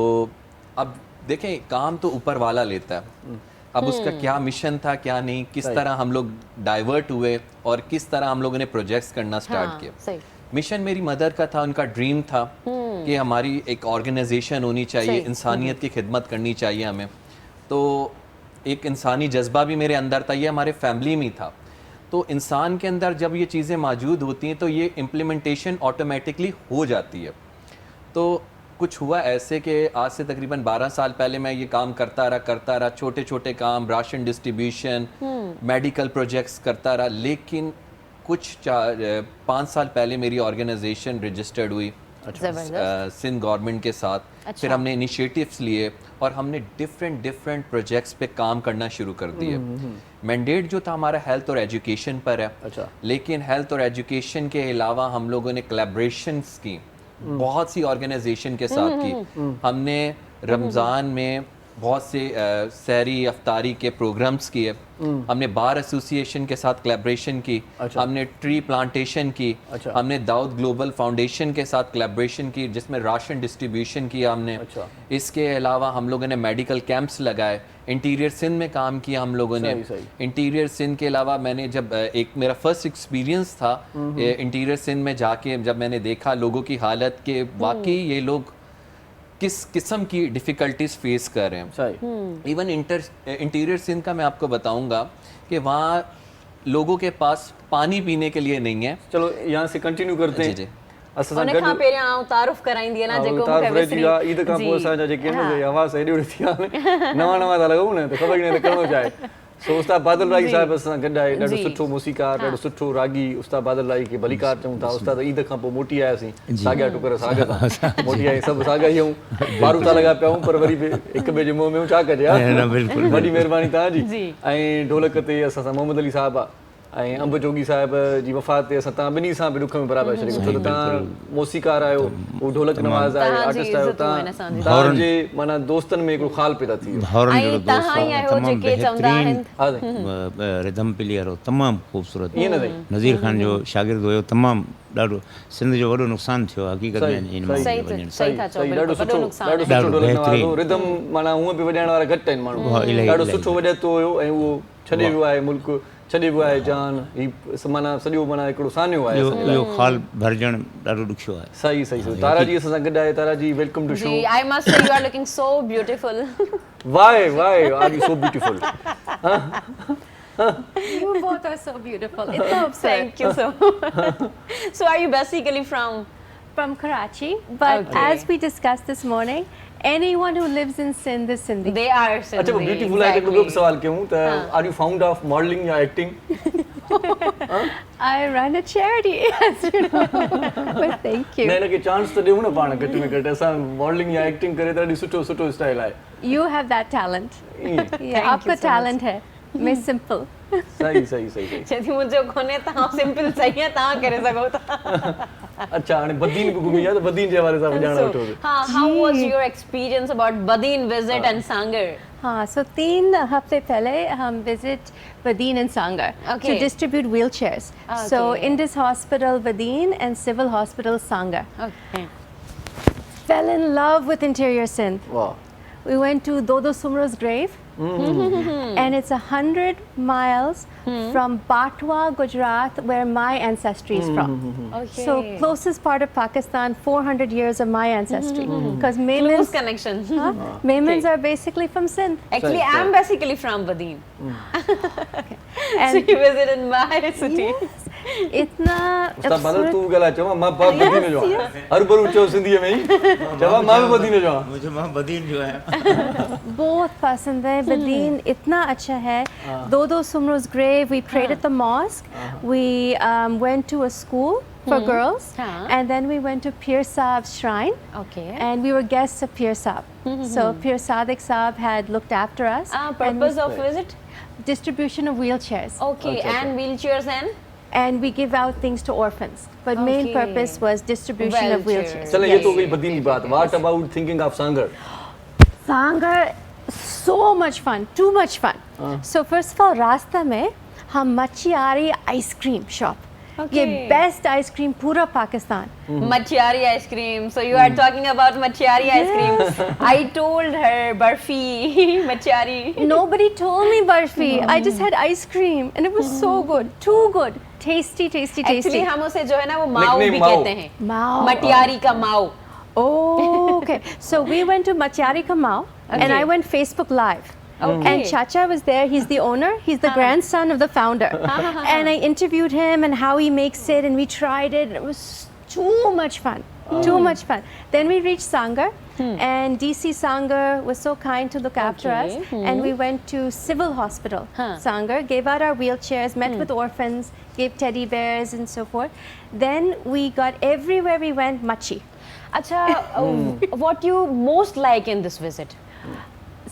अब देखें, काम तो ऊपर वाला लेता है। अब उसका क्या मिशन था, क्या नहीं, किस तरह हम लोग डाइवर्ट हुए और किस तरह हम लोगों ने प्रोजेक्ट्स करना स्टार्ट किया। मिशन मेरी मदर का था, उनका ड्रीम था कि हमारी एक ऑर्गेनाइजेशन होनी चाहिए, इंसानियत की खिदमत करनी चाहिए हमें। तो एक इंसानी जज्बा भी मेरे अंदर था, ये हमारे फैमिली में था। तो इंसान के अंदर जब ये चीज़ें मौजूद होती हैं तो ये इम्प्लीमेंटेशन ऑटोमेटिकली हो जाती है। तो कुछ हुआ ऐसे कि आज से तकरीबन 12 साल पहले मैं ये काम करता रहा, छोटे छोटे काम, राशन डिस्ट्रीब्यूशन, मेडिकल प्रोजेक्ट्स करता रहा। लेकिन कुछ 5 साल पहले मेरी ऑर्गेनाइजेशन रजिस्टर्ड हुई सिंध गवर्नमेंट के साथ। फिर हमने इनिशिएटिव्स लिए और हमने डिफरेंट प्रोजेक्ट्स पे काम करना शुरू कर दिए। मैंडेट जो था हमारा हेल्थ और एजुकेशन पर है। अच्छा। लेकिन हेल्थ और एजुकेशन के अलावा हम लोगों ने कोलैबोरेशंस की बहुत सी ऑर्गेनाइजेशन के साथ की। हमने रमज़ान में बहुत से सहरी अफ्तारी के प्रोग्राम्स किए। हमने बार एसोसिएशन के साथ कोलैबोरेशन की। अच्छा। हमने ट्री प्लांटेशन की। अच्छा। हमने दाऊद ग्लोबल फाउंडेशन के साथ कोलैबोरेशन की जिसमें राशन डिस्ट्रीब्यूशन किया हमने। अच्छा। इसके अलावा हम लोगों ने मेडिकल कैंप्स लगाए। इंटीरियर सिंध में काम किया हम लोगों ने। इंटीरियर सिंध के अलावा मैंने जब एक मेरा फर्स्ट एक्सपीरियंस था इंटीरियर सिंध में जाके, जब मैंने देखा लोगों की हालत के वाकई ये लोग किस किस्म की डिफ़िकल्टीज फेस कर रहे हैं। इवन इंटीरियर सिंध का मैं आपको बताऊंगा कि वहाँ लोगों के पास पानी पीने के लिए नहीं है। चलो यहाँ से कंटिन्यू करते हैं। जी। असां सां उन खां पहिरियां आउं तारुफ़ कराईंदी आहियां जेको मूंखे विसरी ईद खां पोइ असांजा जेके आहिनि आवाज़ हेॾी वॾी थी आहिनि नवां था लॻूं न त ख़बर ई न त करिणो छा आहे सो उस्ताद बादल राई साहिब असां सां गॾु आहे ॾाढो सुठो मूसीकार ॾाढो सुठो रागी उस्ताद बादल राई खे भलीकार चऊं था उस्ताद ईद खां पोइ मोटी आयासीं साॻिया टुकर साॻ था मोटी आई सभु साॻा ई आहियूं बारू था लॻा पिया पर वरी बि हिक ॿिए जे मुंहं में छा कजे वॾी महिरबानी तव्हांजी ऐं ढोलक ते असां सां मोहम्मद अली साहिबु आहे ऐं अंब जोगी साहिब जी वफ़ात ते असां तव्हां ॿिन्ही सां बि ॾुख में बराबरि छॾियो छो त तव्हां मौसीकार आहियो उहो ढोलक नवाज़ आहे आर्टिस्ट आहियो तव्हांजे माना दोस्तनि में हिकिड़ो ख़ाल पैदा थी वियो रिदम प्लेयर हो तमामु ख़ूबसूरत नज़ीर ख़ान जो शागिर्द हुयो तमामु ॾाढो सिंध जो वॾो नुक़सानु थियो हक़ीक़त में ॾाढो सुठो रिदम माना हूअं बि वॼाइण वारा घटि आहिनि माण्हू ॾाढो सुठो वॼाइतो हुयो ऐं उहो छॾे वियो आहे मुल्क छॾे वियो आहे जान ही माना सॼो माना हिकिड़ो सानियो आहे इहो ख़ाल भरजण ॾाढो ॾुखियो आहे सही सही सही तारा जी असां सां गॾु आहे Tara ji welcome to show I must say you are looking so beautiful why are you so beautiful You both are so beautiful. It's so upset. Thank you so much. So are you basically from Karachi, but as we discussed this morning, anyone who lives in Sindh is Sindhi. They are Sindhi. अच्छा beautiful है तो लोग सवाल क्यों तो are you fond of modeling या acting? I run a charity, as you know. But thank you. नहीं ना कि chance तो देऊँ ना पाना घट में घट ऐसा modeling या acting करे तो सुठो सुठो style है. You have that talent. Yeah, आपका talent है. मैं सिंपल सही सही सही जदी मुझे कोने ता सिंपल सही है ता करे सको ता अच्छा हाणे बदीन भी घुमी जा तो बदीन जे बारे सां ॼाणो वठो हां how was your experience about Badin visit and Sangar हाँ so 3 हफ्ते पहले हम visit Badin and Sangar to distribute wheelchairs so Indus Hospital Badin and Civil Hospital Sangar fell in love with interior Sindh wow we went to Dodo Sumro's grave and it's 100 miles from Batwa, Gujarat, where my ancestry is from. So closest part of Pakistan, 400 years of my ancestry. Because Close connection. Memons are basically from Sindh. Actually, I'm basically from Badin. And so you visited my city. इतना उस्ताद बादल तू गला चवा मां बाप बदीन जो हर बार उचो सिंधी में ही चवा मां भी बदीन जो मुझे मां बदीन जो है बहुत पसंद है बदीन इतना अच्छा है Dodo Sumro's grave we prayed at the mosque we went to a school for girls and then we went to Pir Saab's shrine and we were guests of Pir Saab so Pir Sadiq Saab had looked after us purpose of visit distribution of wheelchairs and wheelchairs and we give out things to orphans but main purpose was distribution of wheelchairs चलो ये तो गई बदीन की बात what about thinking of Sangar Sangar so much fun too much fun so first of all रास्ता में हम मच्छियारी ice cream shop ये best ice cream पूरा Pakistan Machiyari ice cream. So you are talking about Machiyari ice cream. I told her barfi, Machiyari. Nobody told me barfi. I just had ice cream and it was so good. Too good. Tasty, tasty, tasty. Actually हम उसे जो है ना वो माओ भी कहते हैं. Mao. Machiyari का माओ. Oh, okay. So we went to Machiyari ka Mao and I went Facebook Live. And Chacha was there. He's the owner. He's the grandson of the founder. And I interviewed him and how he makes it and we tried it. It was too much fun. Too much fun. Then we reached Sangar and DC Sangar was so kind to look after us and we went to Civil Hospital Sangar, gave out our wheelchairs, met with orphans, gave teddy bears and so forth. Then we got everywhere we went machi. Acha, what you most like in this visit?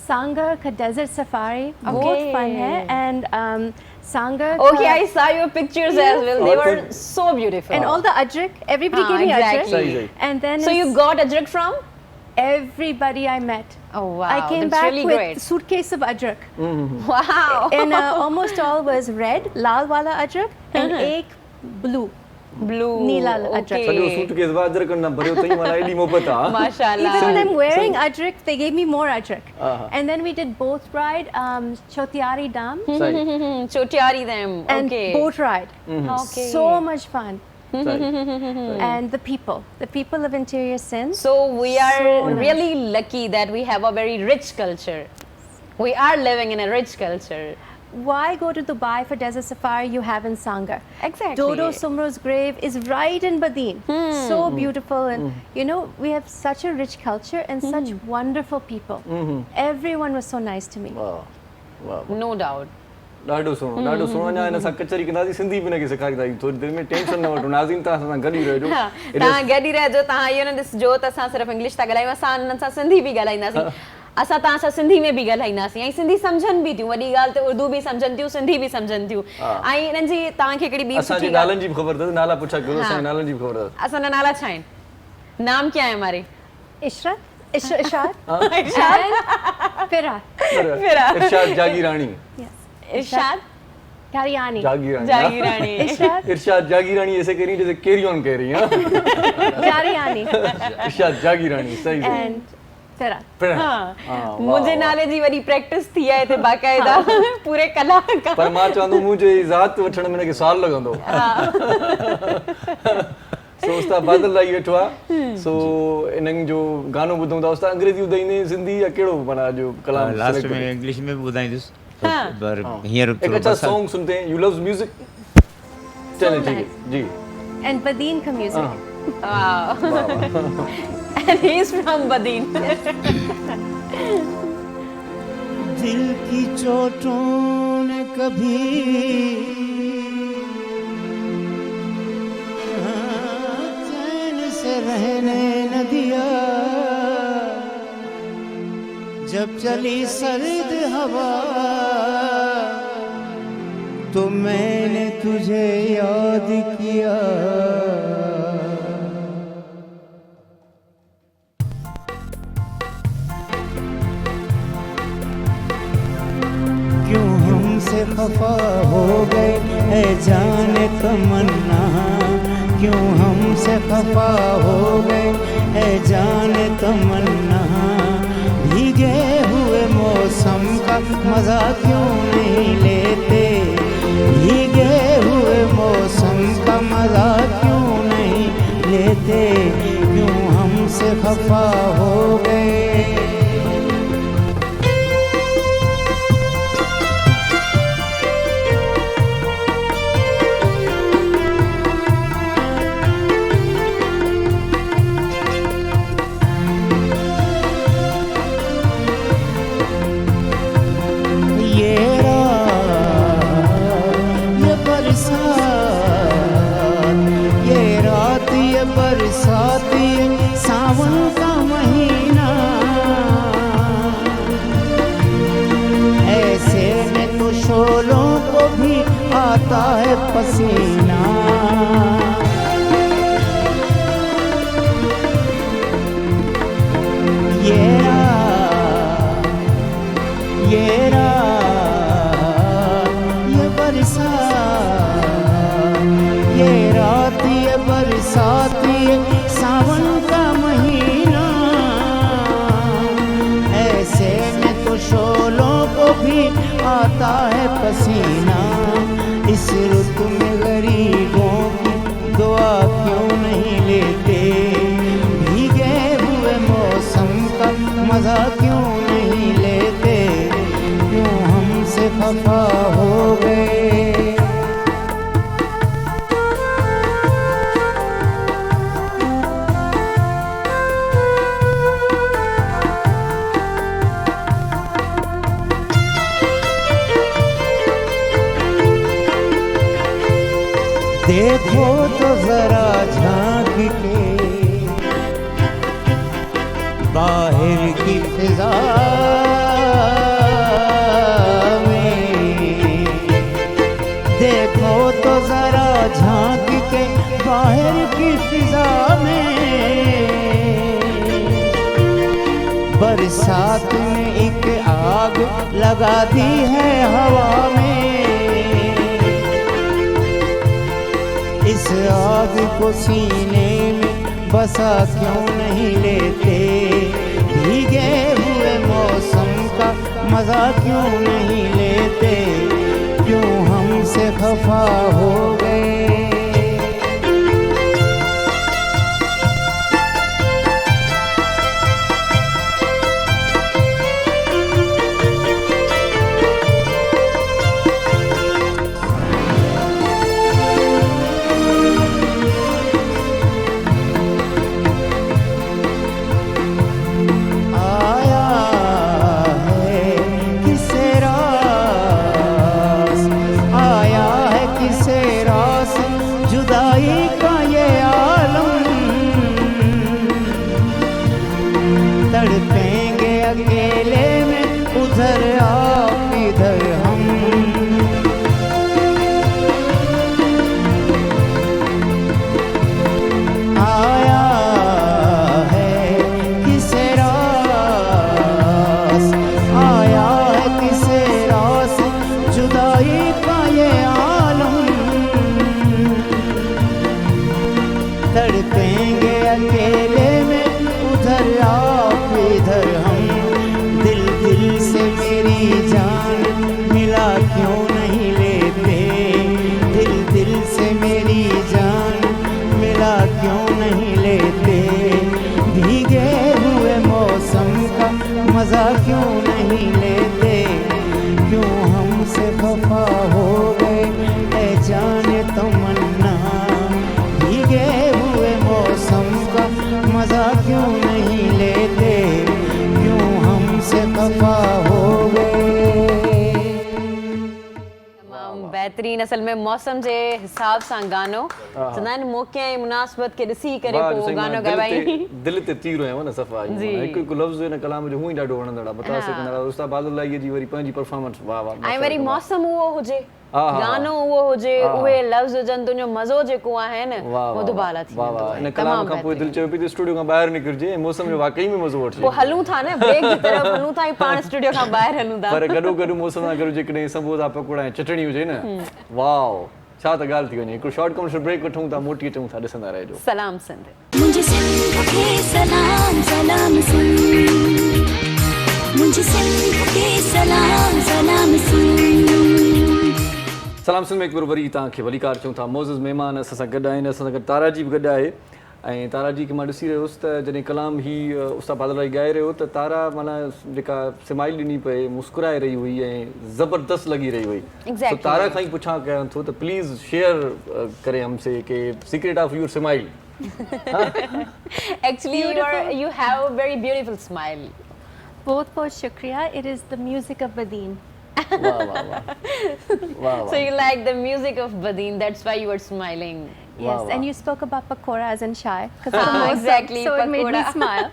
Sangar ka desert safari, बहुत fun है and Sangar. Okay, I saw your pictures as well. They were so beautiful. And all the ajrak, everybody gave me ajrak. And then so you got ajrak from? Everybody I met. Oh wow, I came back really with great. suitcase of ajrak. Wow. And almost all was red, lal wala ajrak, and ek blue. Blue. Neela ajrak. सॼो suitcase अजरक ना भरियो तई वाला एडी मोहब्बत आ माशाल्लाह. Even when I'm wearing ajrak, they gave me more ajrak. And then we did boat ride, Chotiari Dam. Chotiari Dam. And boat ride. Okay. So much fun. And the people of interior Sindh. So we are really lucky that we have a very rich culture. We are living in a rich culture. why go to Dubai for desert safari? You have in Sangar. Exactly. Dodo Sumro's grave is right in Badin. So beautiful, and you know, we have such a rich culture and such wonderful people. Everyone was so nice to me. वाह वाह No doubt. ॾाढो सुहिणो अञा हिन सां कचहरी कंदासीं सिंधी बि हिनखे सेखारींदासीं थोरी देरि में टेंशन न वठो नाज़रीन तव्हां सां गॾु ई रहिजो तव्हां गॾु ई रहिजो तव्हां इहो न ॾिसजो त असां सिर्फ़ु इंग्लिश था ॻाल्हायूं असां हुननि सां सिंधी बि ॻाल्हाईंदासीं असां तव्हां सां सिंधी में बि ॻाल्हाईंदासीं ऐं सिंधी सम्झनि बि थियूं वॾी ॻाल्हि त उर्दू बि सम्झनि थियूं सिंधी बि सम्झनि थियूं ऐं हिननि जी तव्हांखे हिकिड़ी ॿी असांजे नालनि जी बि ख़बर अथसि नाला पुछा कयो असांजे नालनि जी बि ख़बर अथसि असांजा नाला छा आहिनि नाम क्या है हमारे Ishrat, Ishad, Firat, इरशाद जागीरानी इरशाद Karyani, जागीरानी इरशाद जागीरानी ऐसे कह रही हैं जैसे कैरी ऑन कह रही हैं Karyani, इरशाद जागीरानी सही है and Firat. मुंहिंजे नाले जी वॾी प्रैक्टिस थी आहे हिते बाक़ाइदा पूरे कलाक पर मां चवंदो मुंहिंजे ज़ात वठण में हिनखे साल लॻंदो सो उस्ताद बादल राई वेठो आहे सो इन्हनि जो गानो ॿुधूं था उस्ताद अंग्रेजी ॿुधाईंदे सिंधी या कहिड़ो माना जो कलाम लास्ट में इंग्लिश में भी ॿुधाईंदुसि पर हींअर एक अच्छा सॉन्ग सुनते हैं यू लव्स म्यूजिक चलिए ठीक है जी And Badin ka music. and he's from Badin दिल की चोटों ने कभी चैन से रहने न दिया जब चली सर्द हवा तो मैंने तुझे याद किया क्यों हमसे खफा हो गए ऐ जाने तमन्ना क्यों हमसे खफा हो गए ऐ जाने तमन्ना भीगे हुए मौसम का मजा क्यों नहीं लेते भीगे हुए मौसम का मजा क्यों नहीं लेते क्यों हमसे खफा हो गए सावन का महीना ऐसे में तो शोलों को भी आता है पसीना ये रात ये बरसात ये सावन का महीना ऐसे में तो शोलों को भी आता है पसीना इस रुत में गरीबों की दुआ क्यों नहीं लेते भीगे हुए मौसम का मजा क्यों नहीं लेते क्यों हमसे खफा हो गए देखो तो जरा झांक के बाहर की फिजा में देखो तो जरा झांक के बाहर की फिजा में बरसात ने एक आग लगा दी है हवा में इस आग को सीने में बसा क्यों नहीं लेते भीगे हुए मौसम का मजा क्यों नहीं लेते क्यों हमसे खफा हो गए तड़पेंगे अकेले में, उधर आप इधर हम। आया है किसे रास, आया है किसे रास जुदाई का ये आलम। तड़पेंगे अकेले में, उधर आप इधर हम। दिल दिल से मेरी जान मिला क्यों नहीं लेते, दिल दिल से मेरी जान मिला क्यों नहीं लेते। भीगे हुए मौसम का मज़ा क्यों नहीं लेते, क्यों हमसे खफा हो गए ऐ जाने तमन्ना। भीगे हुए मौसम का मज़ा क्यों नहीं लेते, क्यों हमसे खफा हो गए। बेहतरीन असल में मौसम जे हिसाब सां गानो चवंदा आहिनि मौक़े ऐं मुनासिबत खे ॾिसी करे वाह, पोइ सही गानो माना ॻाल्हाई। दिल ते तीर हुयव न सफ़ा जी। हिकु हिकु लफ़्ज़ हिन कलाम जो हूं ई ॾाढो वणंदड़ आहे। बता सघंदा उस्ताद बादुल्लाह जी वरी पंहिंजी परफॉर्मेंस वाह वाह। ऐं वरी मौसम उहो हुजे, हा, हा। गानो उहो हुजे, उहे लफ़्ज़ हुजनि, तुंहिंजो मज़ो जेको आहे न वो दुबारा थी वाह वेंदो वाह। आहे। इन कलाम तमामु खां पोइ दिलि बहितरीन। चयो पई त स्टूडियो खां ॿाहिरि निकिरजे ऐं मौसम जो वाकई में मज़ो वठिजे। पोइ हलूं था न ब्रेक जी तरफ़ हलूं था ऐं पाण स्टूडियो खां ॿाहिरि हलूं था। पर गॾो गॾु मौसम सां गॾु जेकॾहिं समोसा पकोड़ा ऐं चटणी हुजे न, वाह छा त ॻाल्हि थी वञे। हिकिड़ो शॉर्ट कमर्शियल ब्रेक वठूं था, मोटी अचूं था, ॾिसंदा रहिजो। सलाम सिंध। मुझे सिंध के सलाम सलाम सिंध, मुझे सिंध के सलाम सलाम सिंध। सलाम सिंध में हिकु बार वरी तव्हांखे वलीकार चऊं था। मोज़िज़ महिमान असां सां गॾु आहिनि, असां सां गॾु तारा जी बि गॾु आहे। ऐं तारा जी खे मां ॾिसी रहियो हुउसि त जॾहिं कलाम ही उस्ताद बादुल्लाह ॻाए रहियो त तारा माना जेका स्माइल ॾिनी पए, मुस्कुराए रही हुई ऐं ज़बरदस्त लॻी रही हुई। Exactly. तो तारा खां ई पुछां कयां थो त प्लीज़ शेयर करे हमसे कि secret of your smile. Actually you have a very beautiful smile. बहुत बहुत शुक्रिया. It is the music of Badin. वाह वाह वाह वाह So you like the music of Badin, that's why you were smiling. Yes, wow. and you spoke about pakoras and chai. Exactly, So it made me pakoda. smile.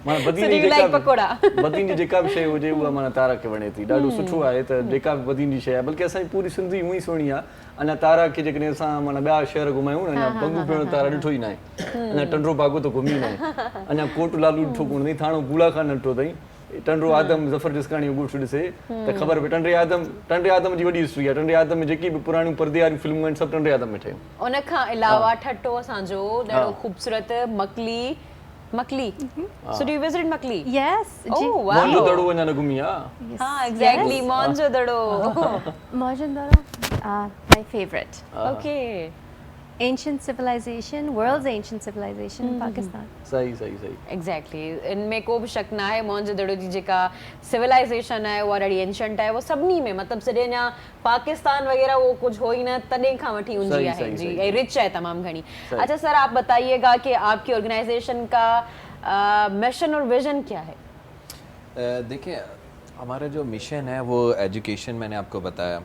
माना So do you like pakoda? Badin जी जेका बि शइ हुजे उहा माना तारा खे वणे थी। ॾाढो सुठो आहे त जेका बि बदीन जी शइ आहे, बल्कि असांजी पूरी सिंधी उहा ई सुहिणी आहे। अञा तारा खे जेकॾहिं असां माना ॿिया शहर घुमायूं न, अञा बंगू पिणु तारा ॾिठो ई न आहे, अञा टंडरो बागो त घुमी न आहे, अञा कोट लालू ॾिठो कोन अथई, थाणो गुला खान ॾिठो अथई, टंडरो आदम ज़फर जिस्काणी ॻुठ ॾिसे त ख़बर पए। टंडरे आदम जी वॾी हिस्ट्री आहे। टंडरे आदम में जेकी बि पुराणियूं परदे वारियूं फिल्मूं आहिनि सभु टंडरे आदम में ठहियूं। उन खां अलावा ठट्टो असांजो ॾाढो ख़ूबसूरत मकली। So do you visit Makli? Yes. Oh wow. Mohan जो दड़ो अञा न घुमी आहे। हाँ exactly, Mohenjo-daro. Mohenjo-daro, my favorite. Okay. Ancient civilization, world's ancient civilization in Pakistan. सही सही सही। Exactly. इनमें को बि शक न आहे, मोहनजो-दड़ो जी जेका सिविलाइज़ेशन आहे उहा ॾाढी एंशंट आहे, वो सभिनी में मतिलबु सॼे अञा पाकिस्तान वगैरह वो कुछ हो ही न तॾहिं खां वठी हूंदी सही, आहे सही, जी, सही। ऐं रिच है तमाम घणी। अच्छा सर, आप बताइएगा कि आपकी ऑर्गेनाइजेशन का मिशन और विजन क्या है? देखिए, हमारा जो मिशन है वो एजुकेशन, मैंने आपको बताया।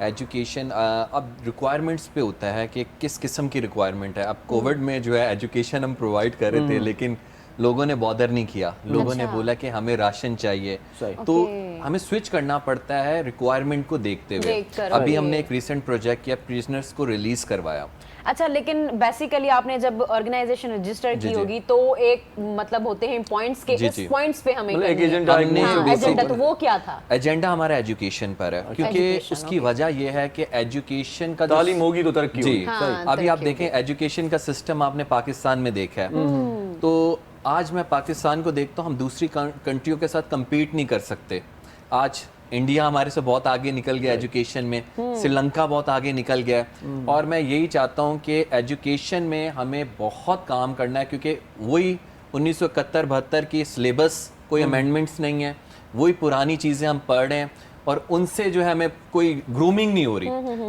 एजुकेशन अब रिक्वायरमेंट्स पे होता है कि किस किस्म की रिक्वायरमेंट है। अब कोविड में जो है एजुकेशन हम प्रोवाइड कर रहे थे, लेकिन लोगों ने बॉदर नहीं किया। लोगों ने बोला कि हमें राशन चाहिए, तो हमें स्विच करना पड़ता है रिक्वायरमेंट को देखते हुए। अभी हमने एक रिसेंट प्रोजेक्ट किया, प्रिजनर्स को रिलीज करवाया। अच्छा, लेकिन बेसिकली आपने जब ऑर्गेनाइजेशन रजिस्टर की होगी तो एक मतलब होते हैं पॉइंट्स के, इस पॉइंट्स पे हमें मतलब एक करनी है। एजेंडा एजेंडा तो वो क्या था? एजेंडा हमारा एजुकेशन पर है, क्योंकि उसकी वजह ये है कि एजुकेशन का तालीम होगी तो तरक्की जी। होगी। अभी आप देखें एजुकेशन का सिस्टम आपने पाकिस्तान में देखा है, तो आज मैं पाकिस्तान को देखता हूँ, हम दूसरी कंट्रियों के साथ कम्पीट नहीं कर सकते। आज इंडिया हमारे से बहुत आगे निकल गया एजुकेशन में, श्रीलंका बहुत आगे निकल गया, और मैं यही चाहता हूँ कि एजुकेशन में हमें बहुत काम करना है, क्योंकि वही 1971-72 की सिलेबस, कोई अमेंडमेंट्स नहीं है, वही पुरानी चीज़ें हम पढ़ रहे हैं और उनसे जो है हमें कोई ग्रूमिंग नहीं हो रही।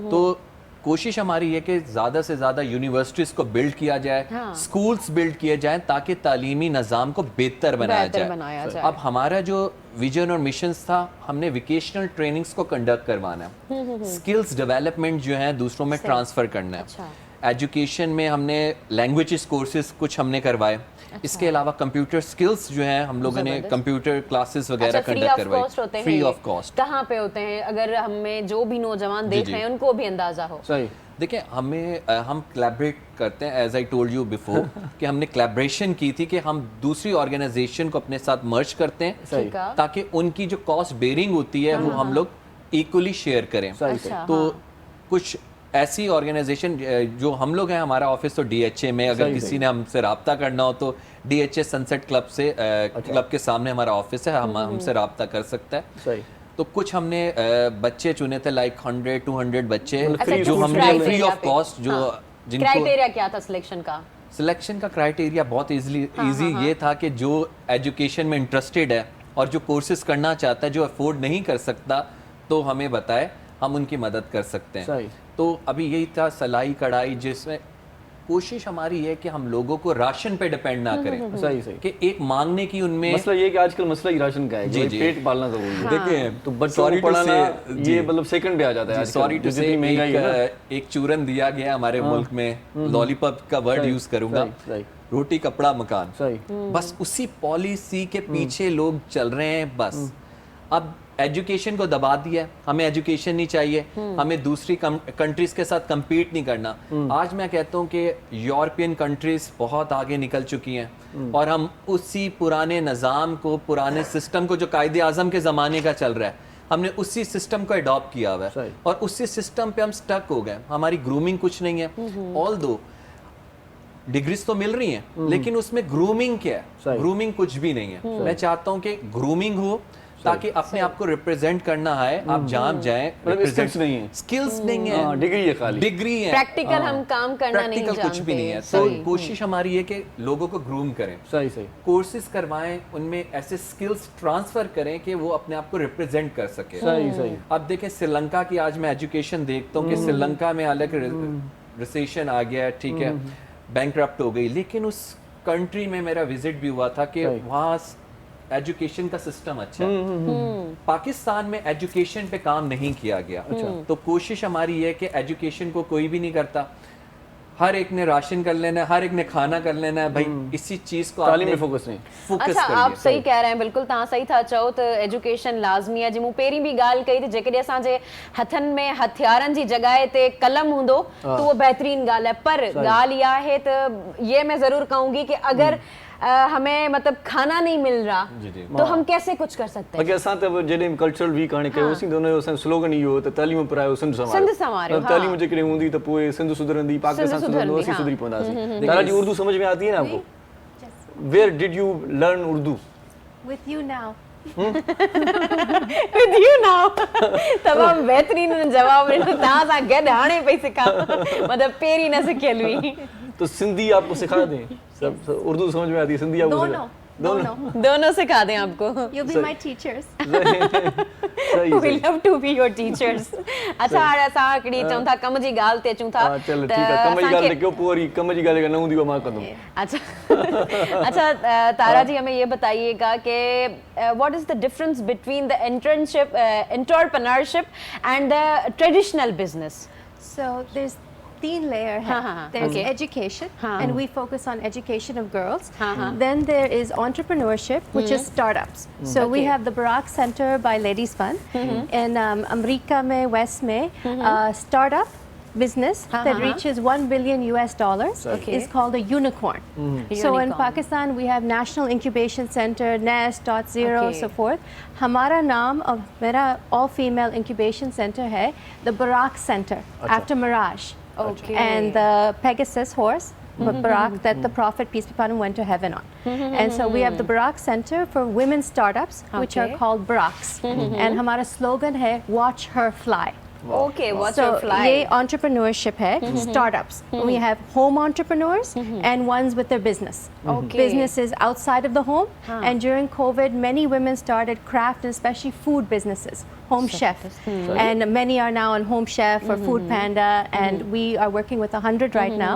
तो कोशिश हमारी ये कि ज़्यादा से ज़्यादा यूनिवर्सिटीज़ को बिल्ड किया जाए, स्कूल्स बिल्ड किए जाएं, ताकि तालीमी निज़ाम को बेहतर बनाया जाए। अब हमारा जो विजन और मिशन था, हमने वोकेशनल ट्रेनिंग्स को कंडक्ट करवाना है, स्किल्स डेवलपमेंट जो है दूसरों में ट्रांसफ़र करना है। एजुकेशन में हमने लैंग्वेजेस कोर्सेज कुछ हमने करवाए, इसके अलावा कंप्यूटर स्किल्स जो हैं हम लोगों ने कंप्यूटर क्लासेस वगैरह कंडक्ट करवाई, फ्री ऑफ कॉस्ट। कहाँ पे होते हैं, अगर हमें जो भी नौजवान देख रहे हैं उनको भी अंदाजा हो? सही। देखिए हम कोलैबोरेट करते हैं, as I told you before कि हमने कोलैबोरेशन की थी कि हम दूसरी ऑर्गेनाइजेशन को अपने साथ मर्ज करते हैं ताकि उनकी जो कॉस्ट बेयरिंग होती है वो हम लोग इक्वली शेयर करें। तो कुछ ऐसी ऑर्गेनाइजेशन जो हम लोग हैं, हमारा ऑफिस तो DHA में, अगर किसी ने हमसे रब्ता करना हो तो DHA सनसेट क्लब से क्लब के सामने हमारा ऑफिस है, हमसे रब्ता कर सकता है। सही। तो कुछ हमने बच्चे चुने थे, लाइक 100-200 बच्चे जो किस हमने फ्री ऑफ कॉस्ट, जो जिनको क्राइटेरिया क्या था सिलेक्शन का? सिलेक्शन का क्राइटेरिया बहुत इजी ये था कि जो एजुकेशन में इंटरेस्टेड है और जो कोर्सेज करना चाहता है, जो अफोर्ड नहीं कर सकता, तो हमें बताए, हम उनकी मदद कर सकते हैं। तो अभी यही था सिलाई कढ़ाई, जिसमें कोशिश हमारी है कि हम लोगों को राशन पे डिपेंड ना करें। सही कि एक मांगने की उनमें मसला ये कि आजकल मसला ही राशन का है, जी, पेट पालना जरूरी है। देखिए तो बच्चों को पढ़ाना ये मतलब सेकंड पे आ जाता है। सॉरी टू से एक चूरन दिया गया हमारे मुल्क में, लॉलीपॉप का वर्ड यूज करूंगा, रोटी कपड़ा मकान, बस उसी पॉलिसी के पीछे लोग चल रहे हैं। बस अब एजुकेशन को दबा दिया, हमें एजुकेशन नहीं चाहिए, हमें दूसरी कंट्रीज के साथ compete नहीं करना। आज मैं कहता हूँ कि यूरोपियन कंट्रीज बहुत आगे निकल चुकी हैं और हम उसी पुराने निज़ाम को, पुराने सिस्टम को जो कायदे आज़म के ज़माने का चल रहा है, हमने उसी सिस्टम को अडॉप्ट किया हुआ है और उसी सिस्टम पे हम स्टक हो गए। हमारी ग्रूमिंग कुछ नहीं है, ऑल दो डिग्रीज तो मिल रही हैं, लेकिन उसमें ग्रूमिंग क्या है? ग्रूमिंग कुछ भी नहीं है। मैं चाहता हूँ कि ग्रूमिंग हो ताकि अपने आप को रिप्रेजेंट करना है, आप जहाँ जाएं, स्किल्स नहीं है, स्किल्स नहीं है, डिग्री है, खाली डिग्री है, प्रैक्टिकल हम काम करना नहीं जानते, कुछ भी नहीं है। तो कोशिश हमारी है कि लोगों को ग्रूम करें, सही कोर्सेज करवाएं, उनमें ऐसे स्किल्स ट्रांसफर करें कि वो अपने आप को रिप्रेजेंट कर सके। सही। अब देखें श्रीलंका की आज मैं एजुकेशन देखता हूँ कि श्रीलंका में हालांकि रिसेशन आ गया, ठीक है, बैंकरप्ट हो गई, लेकिन उस कंट्री में मेरा विजिट भी हुआ था कि वहाँ एजुकेशन का सिस्टम अच्छा है। पाकिस्तान में एजुकेशन पे काम नहीं किया गया। तो कोशिश हमारी है कि एजुकेशन को कोई भी नहीं करता, हर एक ने राशन कर लेना है, हर एक ने खाना कर लेना है, भाई इसी चीज को तालीम में फोकस नहीं। अच्छा, आप सही कह रहे हैं, बिल्कुल तव्हां सही था चओ त एजुकेशन लाज़मी आहे। जी मूं पहिरीं बि ॻाल्हि कई त जेकॾहिं असांजे हथनि में हथियारनि जी जॻह ते कलम हूंदो त उहो बहितरीन ॻाल्हि आहे। पर ॻाल्हि इहा आहे त ये मैं ज़रूर कहूंगी कि अगर हमें मतलब खाना नहीं मिल रहा तो हम कैसे कुछ कर सकते हैं? अगे असां त जॾहिं कल्चरल वीक हाणे कयोसीं त हुनजो असांजो स्लोगन इहो त तालीम परायो सिंध संवारियो। तालीम जेकॾहिं हूंदी त पोइ सिंध सुधरंदी, पाकिस्तान सुधरंदो, असीं सुधरी पवंदासीं। तारा जी उर्दू समझ में आती है ना आपको? Where did you learn Urdu? With you now. With you now. तमाम बेहतरीन जवाब ॾिनो, तव्हां सां गॾु हाणे पई सिखां, मतलब पहिरीं न सिखियल हुई। तो सिंधी आपको सिखा दें, सब उर्दू समझ में आती है, सिंधी आपको दोनों सिखा दें आपको। You'll be my teachers. We love to be your teachers. अच्छा, हाणे असां हिकिड़ी चऊं था कम जी ॻाल्हि ते अचूं था। चलो ठीक है, कम जी ॻाल्हि ते क्यों पूरी कम जी ॻाल्हि न हूंदी वो मां कंदुमि। अच्छा तारा जी, हमें ये बताइएगा कि what is the difference between the entrepreneurship and the traditional business? So there's 3 layers. There's education, and we focus on education of girls. Then there is entrepreneurship, which is startups. So we have the Barak Center by Ladies Fund in America में West में startup business that reaches $1 billion is called a unicorn. So in Pakistan we have National Incubation Center, Nest, .0, so forth. हमारा नाम और मेरा all female incubation center है the Barak Center after Mirage. And the Pegasus horse, Barak, that the Prophet, peace be upon him, went to heaven on. And so we have the Barak Center for women startups, which are called Baraks. And हमारा slogan है watch her fly. Okay, watch her fly. ये entrepreneurship है, startups. We have home entrepreneurs and ones with their business. Businesses outside of the home. And during COVID, many women started craft and especially food businesses. Home Chef. And many are now on Home Chef or Food Panda. And we are working with 100 right now.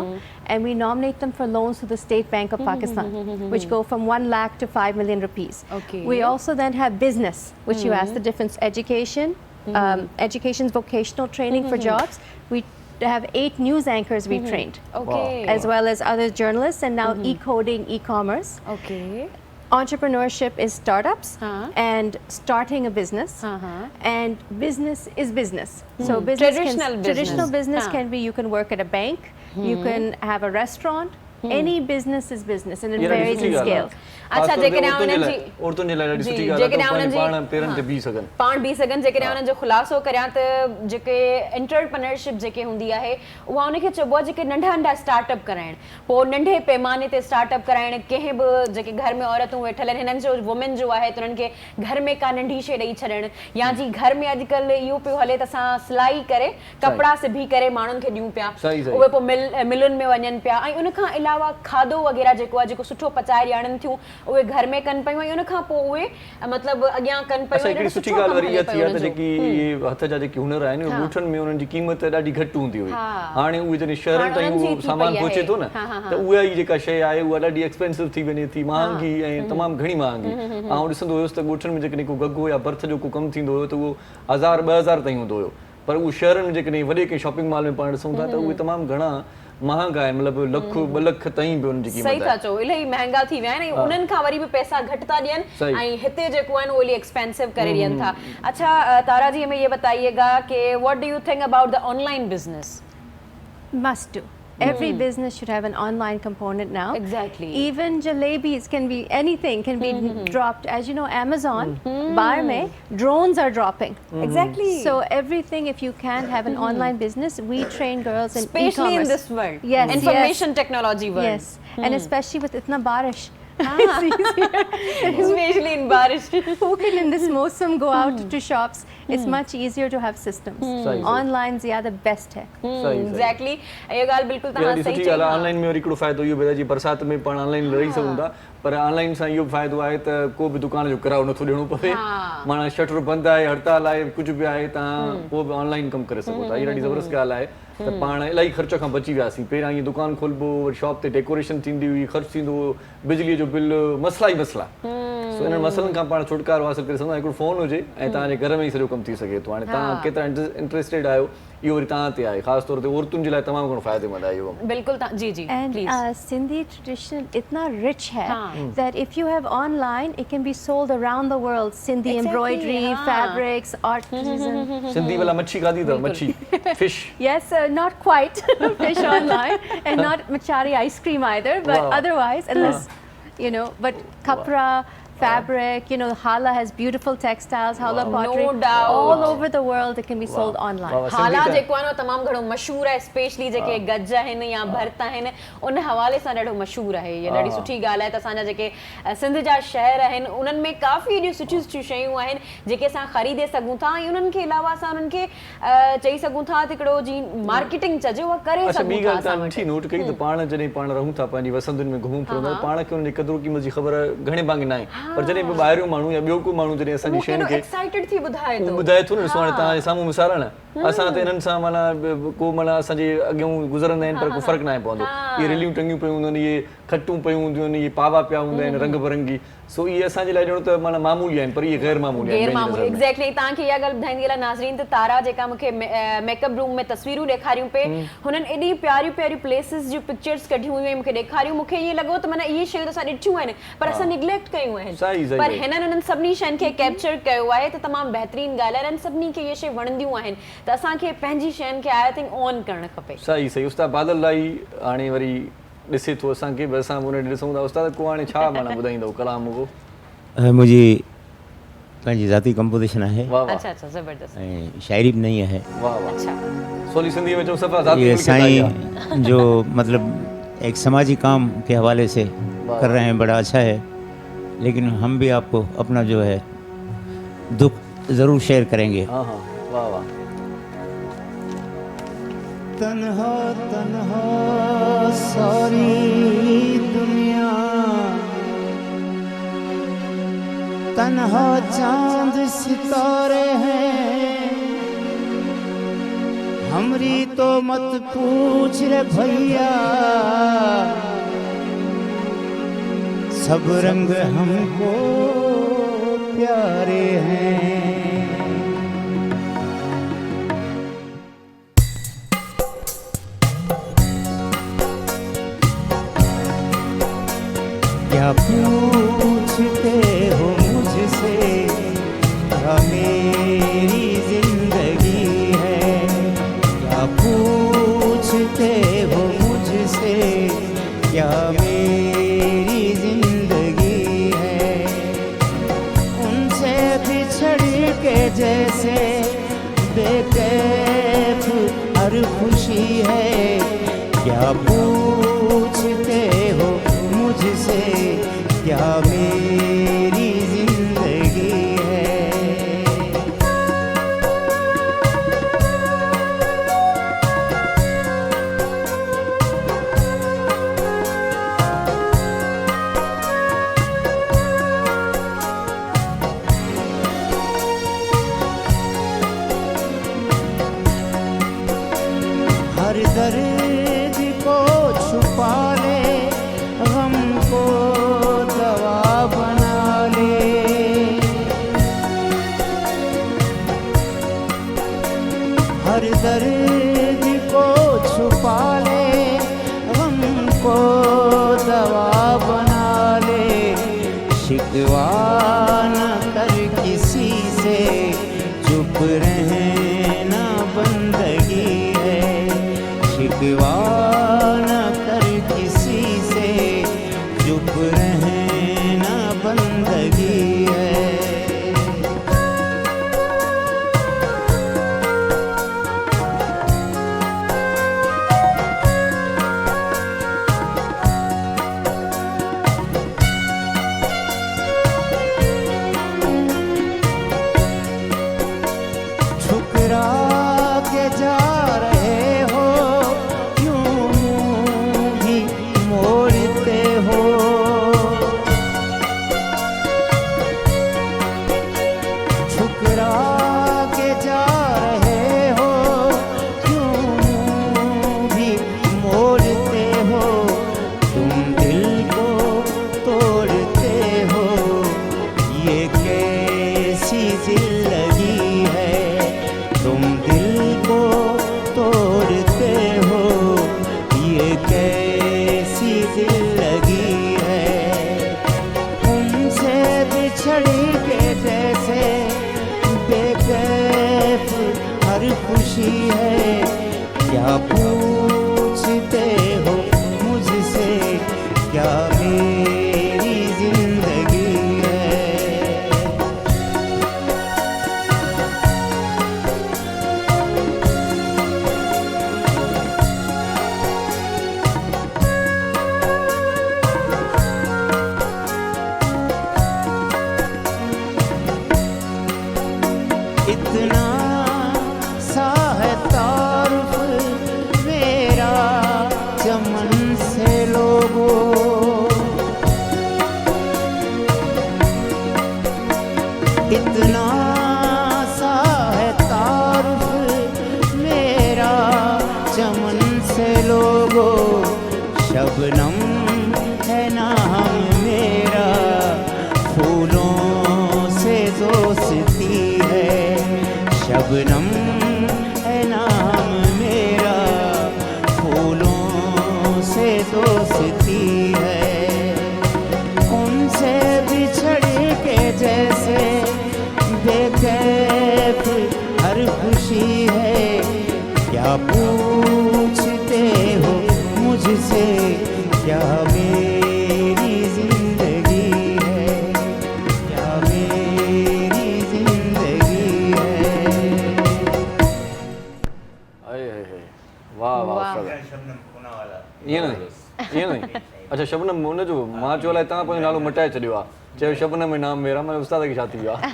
And we nominate them for loans to the State Bank of Pakistan, which go from 1 lakh to 5 million rupees. We also then have business, which you asked the difference, education. Education's vocational training for jobs. We have 8 news anchors we trained, Okay. as well as other journalists, and now e-coding, e-commerce. Okay. Entrepreneurship is startups and starting a business, and business is business. So business traditional business can be, you can work at a bank, you can have a restaurant. Any business is business, and it varies in scale. अच्छा जेकॾहिं उन्हनि जी औरतुनि जे लाइ ॾाढी सुठी जी, ॻाल्हि आहे जेकॾहिं त उन्हनि जी पाण पेरनि ते बीह सघनि। पाण बीह सघनि जेकॾहिं उन्हनि जो ख़ुलासो करियां त जेके एंटरप्रेन्योरशिप जेके हूंदी आहे उहा उनखे चइबो आहे जेके नंढा नंढा स्टार्टअप कराइण, पोइ नंढे पैमाने ते स्टार्टअप कराइण, कंहिं बि जेके घर में औरतूं वेठल आहिनि हिननि जो वुमेन जो आहे त उन्हनि खे घर में का नंढी शइ ॾेई छॾणु, या जी घर में अॼुकल्ह इहो पियो हले त असां सिलाई करे कपिड़ा सिबी करे माण्हुनि खे ॾियूं पिया, उहे पोइ मिलुनि में वञनि पिया, ऐं उन खां अलावा खाधो वग़ैरह जेको आहे जेको सुठो पचाए ॾियणनि थियूं उहे घर में कनि पियूं, ऐं उन खां पोइ उहे मतिलबु अॻियां कनि पियूं। हिकिड़ी सुठी ॻाल्हि वरी इहा थी आहे त जेकी हथ जा जेके हुनर आहिनि ॻोठनि में उन्हनि जी क़ीमत ॾाढी घटि हूंदी हुई, हाणे उहे जॾहिं शहरनि ताईं उहो सामान पहुचे थो न त उहा ई जेका शइ आहे उहा ॾाढी एक्सपेंसिव थी वञे थी, महांगी ऐं तमामु घणी महांगी। ऐं ॾिसंदो हुयुसि त ॻोठनि में जेकॾहिं को गॻो या बर्थ जो को कमु थींदो हुयो त उहो 1000-2000 ताईं हूंदो हुयो, पर उहो शहरनि में जेकॾहिं वॾे कंहिं शॉपिंग मॉल में पाण ॾिसूं था त उहे तमामु घणा महांगा आहिनि, मतिलबु $1-2 लख ताईं बि उनजी क़ीमत सही था चओ, इलाही महांगा थी विया आहिनि, उन्हनि खां वरी बि पैसा घटि था ॾियनि ऐं हिते जेको आहिनि उहो इलाही एक्सपेंसिव करे ॾियनि था। अच्छा तारा जी हमें ये बताइएगा कि what do U think about the online business? Must do. Every business should have an online component now. Exactly. Even jalebis can be, anything can be dropped. As you know, Amazon, bar mein, drones are dropping. Exactly. So everything, if you can have an online business, we train girls in e-commerce. Especially in this world. Yes. Information technology world. Yes. And especially with itna barish. Especially in barish. Who can in this mosam go out to shops? It's much easier to have systems. Online ज़्यादा best है. Exactly. ये ॻाल्हि बिल्कुल तव्हां सही चई। Online में वरी हिकिड़ो फ़ाइदो इहो बि आहे जी बरसाति में पाण ऑनलाइन रही सघूं था, पर ऑनलाइन सां इहो फ़ाइदो आहे त को बि दुकान जो किरायो नथो ॾियणो पवे, माना शटर बंदि आहे, हड़ताल आहे, कुझु बि आहे, तव्हां पोइ बि ऑनलाइन कमु करे सघो था। इहा ॾाढी ज़बरदस्त ॻाल्हि आहे त पाण इलाही ख़र्च खां बची वियासीं। पहिरियां ईअं दुकान खोलबो, वरी शॉप ते डेकोरेशन थींदी हुई, ख़र्चु थींदो हुओ, बिजलीअ जो बिल, मसला ई मसला। सो इन्हनि मसलनि खां पाण छुटकारो हासिल करे सघंदा। हिकिड़ो फ़ोन हुजे ऐं तव्हांजे घर में ई सॼो कमु थी सघे थो। हाणे तव्हां केतिरा इंटरेस्टेड आहियो इहो वरी तव्हां ते आहे, ख़ासि तौर ते औरतुनि जे लाइ तमामु घणो फ़ाइदेमंद आहे इहो। बिल्कुल जी जी प्लीज। सिंधी ट्रेडिशन इतना रिच है that if you have online it can be sold around the world. Sindhi embroidery, fabrics, artisan. Sindhi वाला मच्छी खाधी अथव? मच्छी, fish? Yes, not quite fish online, and not machari ice cream either, but otherwise, unless you know, but kapra, fabric, you know, Hala has beautiful textiles, Hala pottery. No doubt. All over the world it can be sold online. हाला जेको आहे न तमामु घणो मशहूर आहे, specially जेके गज आहिनि या भर्त आहिनि उन हवाले सां ॾाढो मशहूर आहे। ये ॾाढी सुठी ॻाल्हि आहे त असांजा जेके सिंध जा शहर आहिनि उन्हनि में काफ़ी एॾियूं सुठियूं सुठियूं शयूं आहिनि जेके असां ख़रीदे सघूं था, ऐं उन्हनि खे अलावा असां उन्हनि खे चई सघूं था त हिकिड़ो जी मार्केटिंग चइजे उहा करे सघूं था। ॿी ॻाल्हि तव्हां नथी नोट कई त पाण जॾहिं पाण रहूं था पंहिंजी वसंतुनि में घुमूं फिरूं था, पाण खे उनजी क़दुरु क़ीमत जी ख़बर घणे भाङे न आहे, पर जॾहिं बि ॿाहिरियों माण्हू या ॿियो को माण्हू जॾहिं असांजी शयुनि खे एक्साइटेड थी ॿुधाए थो न, ॾिसो हाणे तव्हांजे साम्हूं मिसाल आहे न, असां त इन्हनि सां माना को माना असांजे अॻियां गुज़रंदा आहिनि पर को फ़र्क़ु न आहे पवंदो। इहे रिलियूं टंगियूं पियूं हूंदियूं आहिनि, इहे खटूं पियूं हूंदियूं आहिनि, इहे पावा पिया हूंदा आहिनि रंग बिरंगी, सो इहे असांजे लाइ ॼणो त माना मामूली आहिनि, पर इहे गैर मामूली आहिनि। एग्जैक्टली। तव्हांखे इहा ॻाल्हि ॿुधाईंदी आहे नाज़रीन त तारा जेका मूंखे मेकअप रूम में तस्वीरूं ॾेखारियूं पे, हुननि एॾी प्यारियूं प्यारियूं प्लेसिस जूं पिक्चर्स कढियूं हुयूं मूंखे ॾेखारियूं, मूंखे ईअं लॻो त माना इहे शयूं त असां ॾिठियूं आहिनि पर असां निग्लेक्ट कयूं आहिनि, पर हिननि उन्हनि सभिनी शयुनि खे कैप्चर कयो आहे त तमामु बहितरीनु ॻाल्हि आहे। सभिनी खे इहे शयूं वणंदियूं आहिनि त असांखे पंहिंजी शयुनि खे आई थिंक ऑन करणु खपे। सही सही। उस्ताद बादल लाई हाणे वरी ॾिसे थो असांखे बि, असां उन ॾिसूं था। उस्ताद को हाणे छा माना ॿुधाईंदव कलाम को? मुंहिंजी पंहिंजी ज़ाती कंपोज़िशन आहे। अच्छा अच्छा, ज़बरदस्त। ऐं शायरी बि नहीं है। वाह वाह। अच्छा। सोली सिंधी में जो सफ़ा ज़ाती ये साईं जो मतलब एक समाजी काम के हवाले से कर रहे हैं, बड़ा अच्छा है, लेकिन हम भी आपको अपना जो है दुख ज़रूर शेयर करेंगे। हाँ हाँ, वाह वाह। तन्हा तन्हा सारी दुनिया, तन्हा चांद सितारे हैं, हमरी तो मत पूछ रे भैया, सब रंग हमको प्यारे हैं। बिछड़ के जैसे बेकैफ हर खुशी है, क्या पूछते हो मुझसे, क्या मेरी जिंदगी है। हर दर्द को छुपा ले, गम को दवा बना ले। हर दर्द को छुपा ले, गम को दवा बना ले। शिकवा न कर किसी से, चुप रहना बंदगी है। शिकवा न कर किसी से, चुप रहना बंदगी है। ठुकरा के जा रहे हो, यूं मुंह भी मोड़ते हो। ठुकरा के जा रहे हो, यूं मुंह भी मोड़ते हो। तुम दिल को तोड़ते हो, ये कैसी जिंदगी है। तुम दिल को तोड़ते हो, ये कैसी जिंदगी है। तुमसे बिछड़ के जैसे बेकैफ हर खुशी है, क्या पूछते हो मुझसे, क्या मेरी जिंदगी है। इतना सा है तारुफ मेरा चमन से लोगों। इतना सा है तारुफ मेरा चमन से लोगों। शबनम है नाम मेरा, फूलों से दोस्ती है। शबनम है नाम मेरा, फूलों से दोस्ती है। उनसे बिछड़ के जैसे बेकैफ हर खुशी है, क्या पूछते हो मुझसे, क्या मेरी जिंदगी है, क्या मेरी जिंदगी है। वाह वाह ईअं नहीं अच्छा शबनम हुन जो मां चयो अलाए तव्हां पंहिंजो नालो मटाए छॾियो आहे, चयो शबनम में नाम मेरा, माना उस्ताद खे छा थी वियो आहे।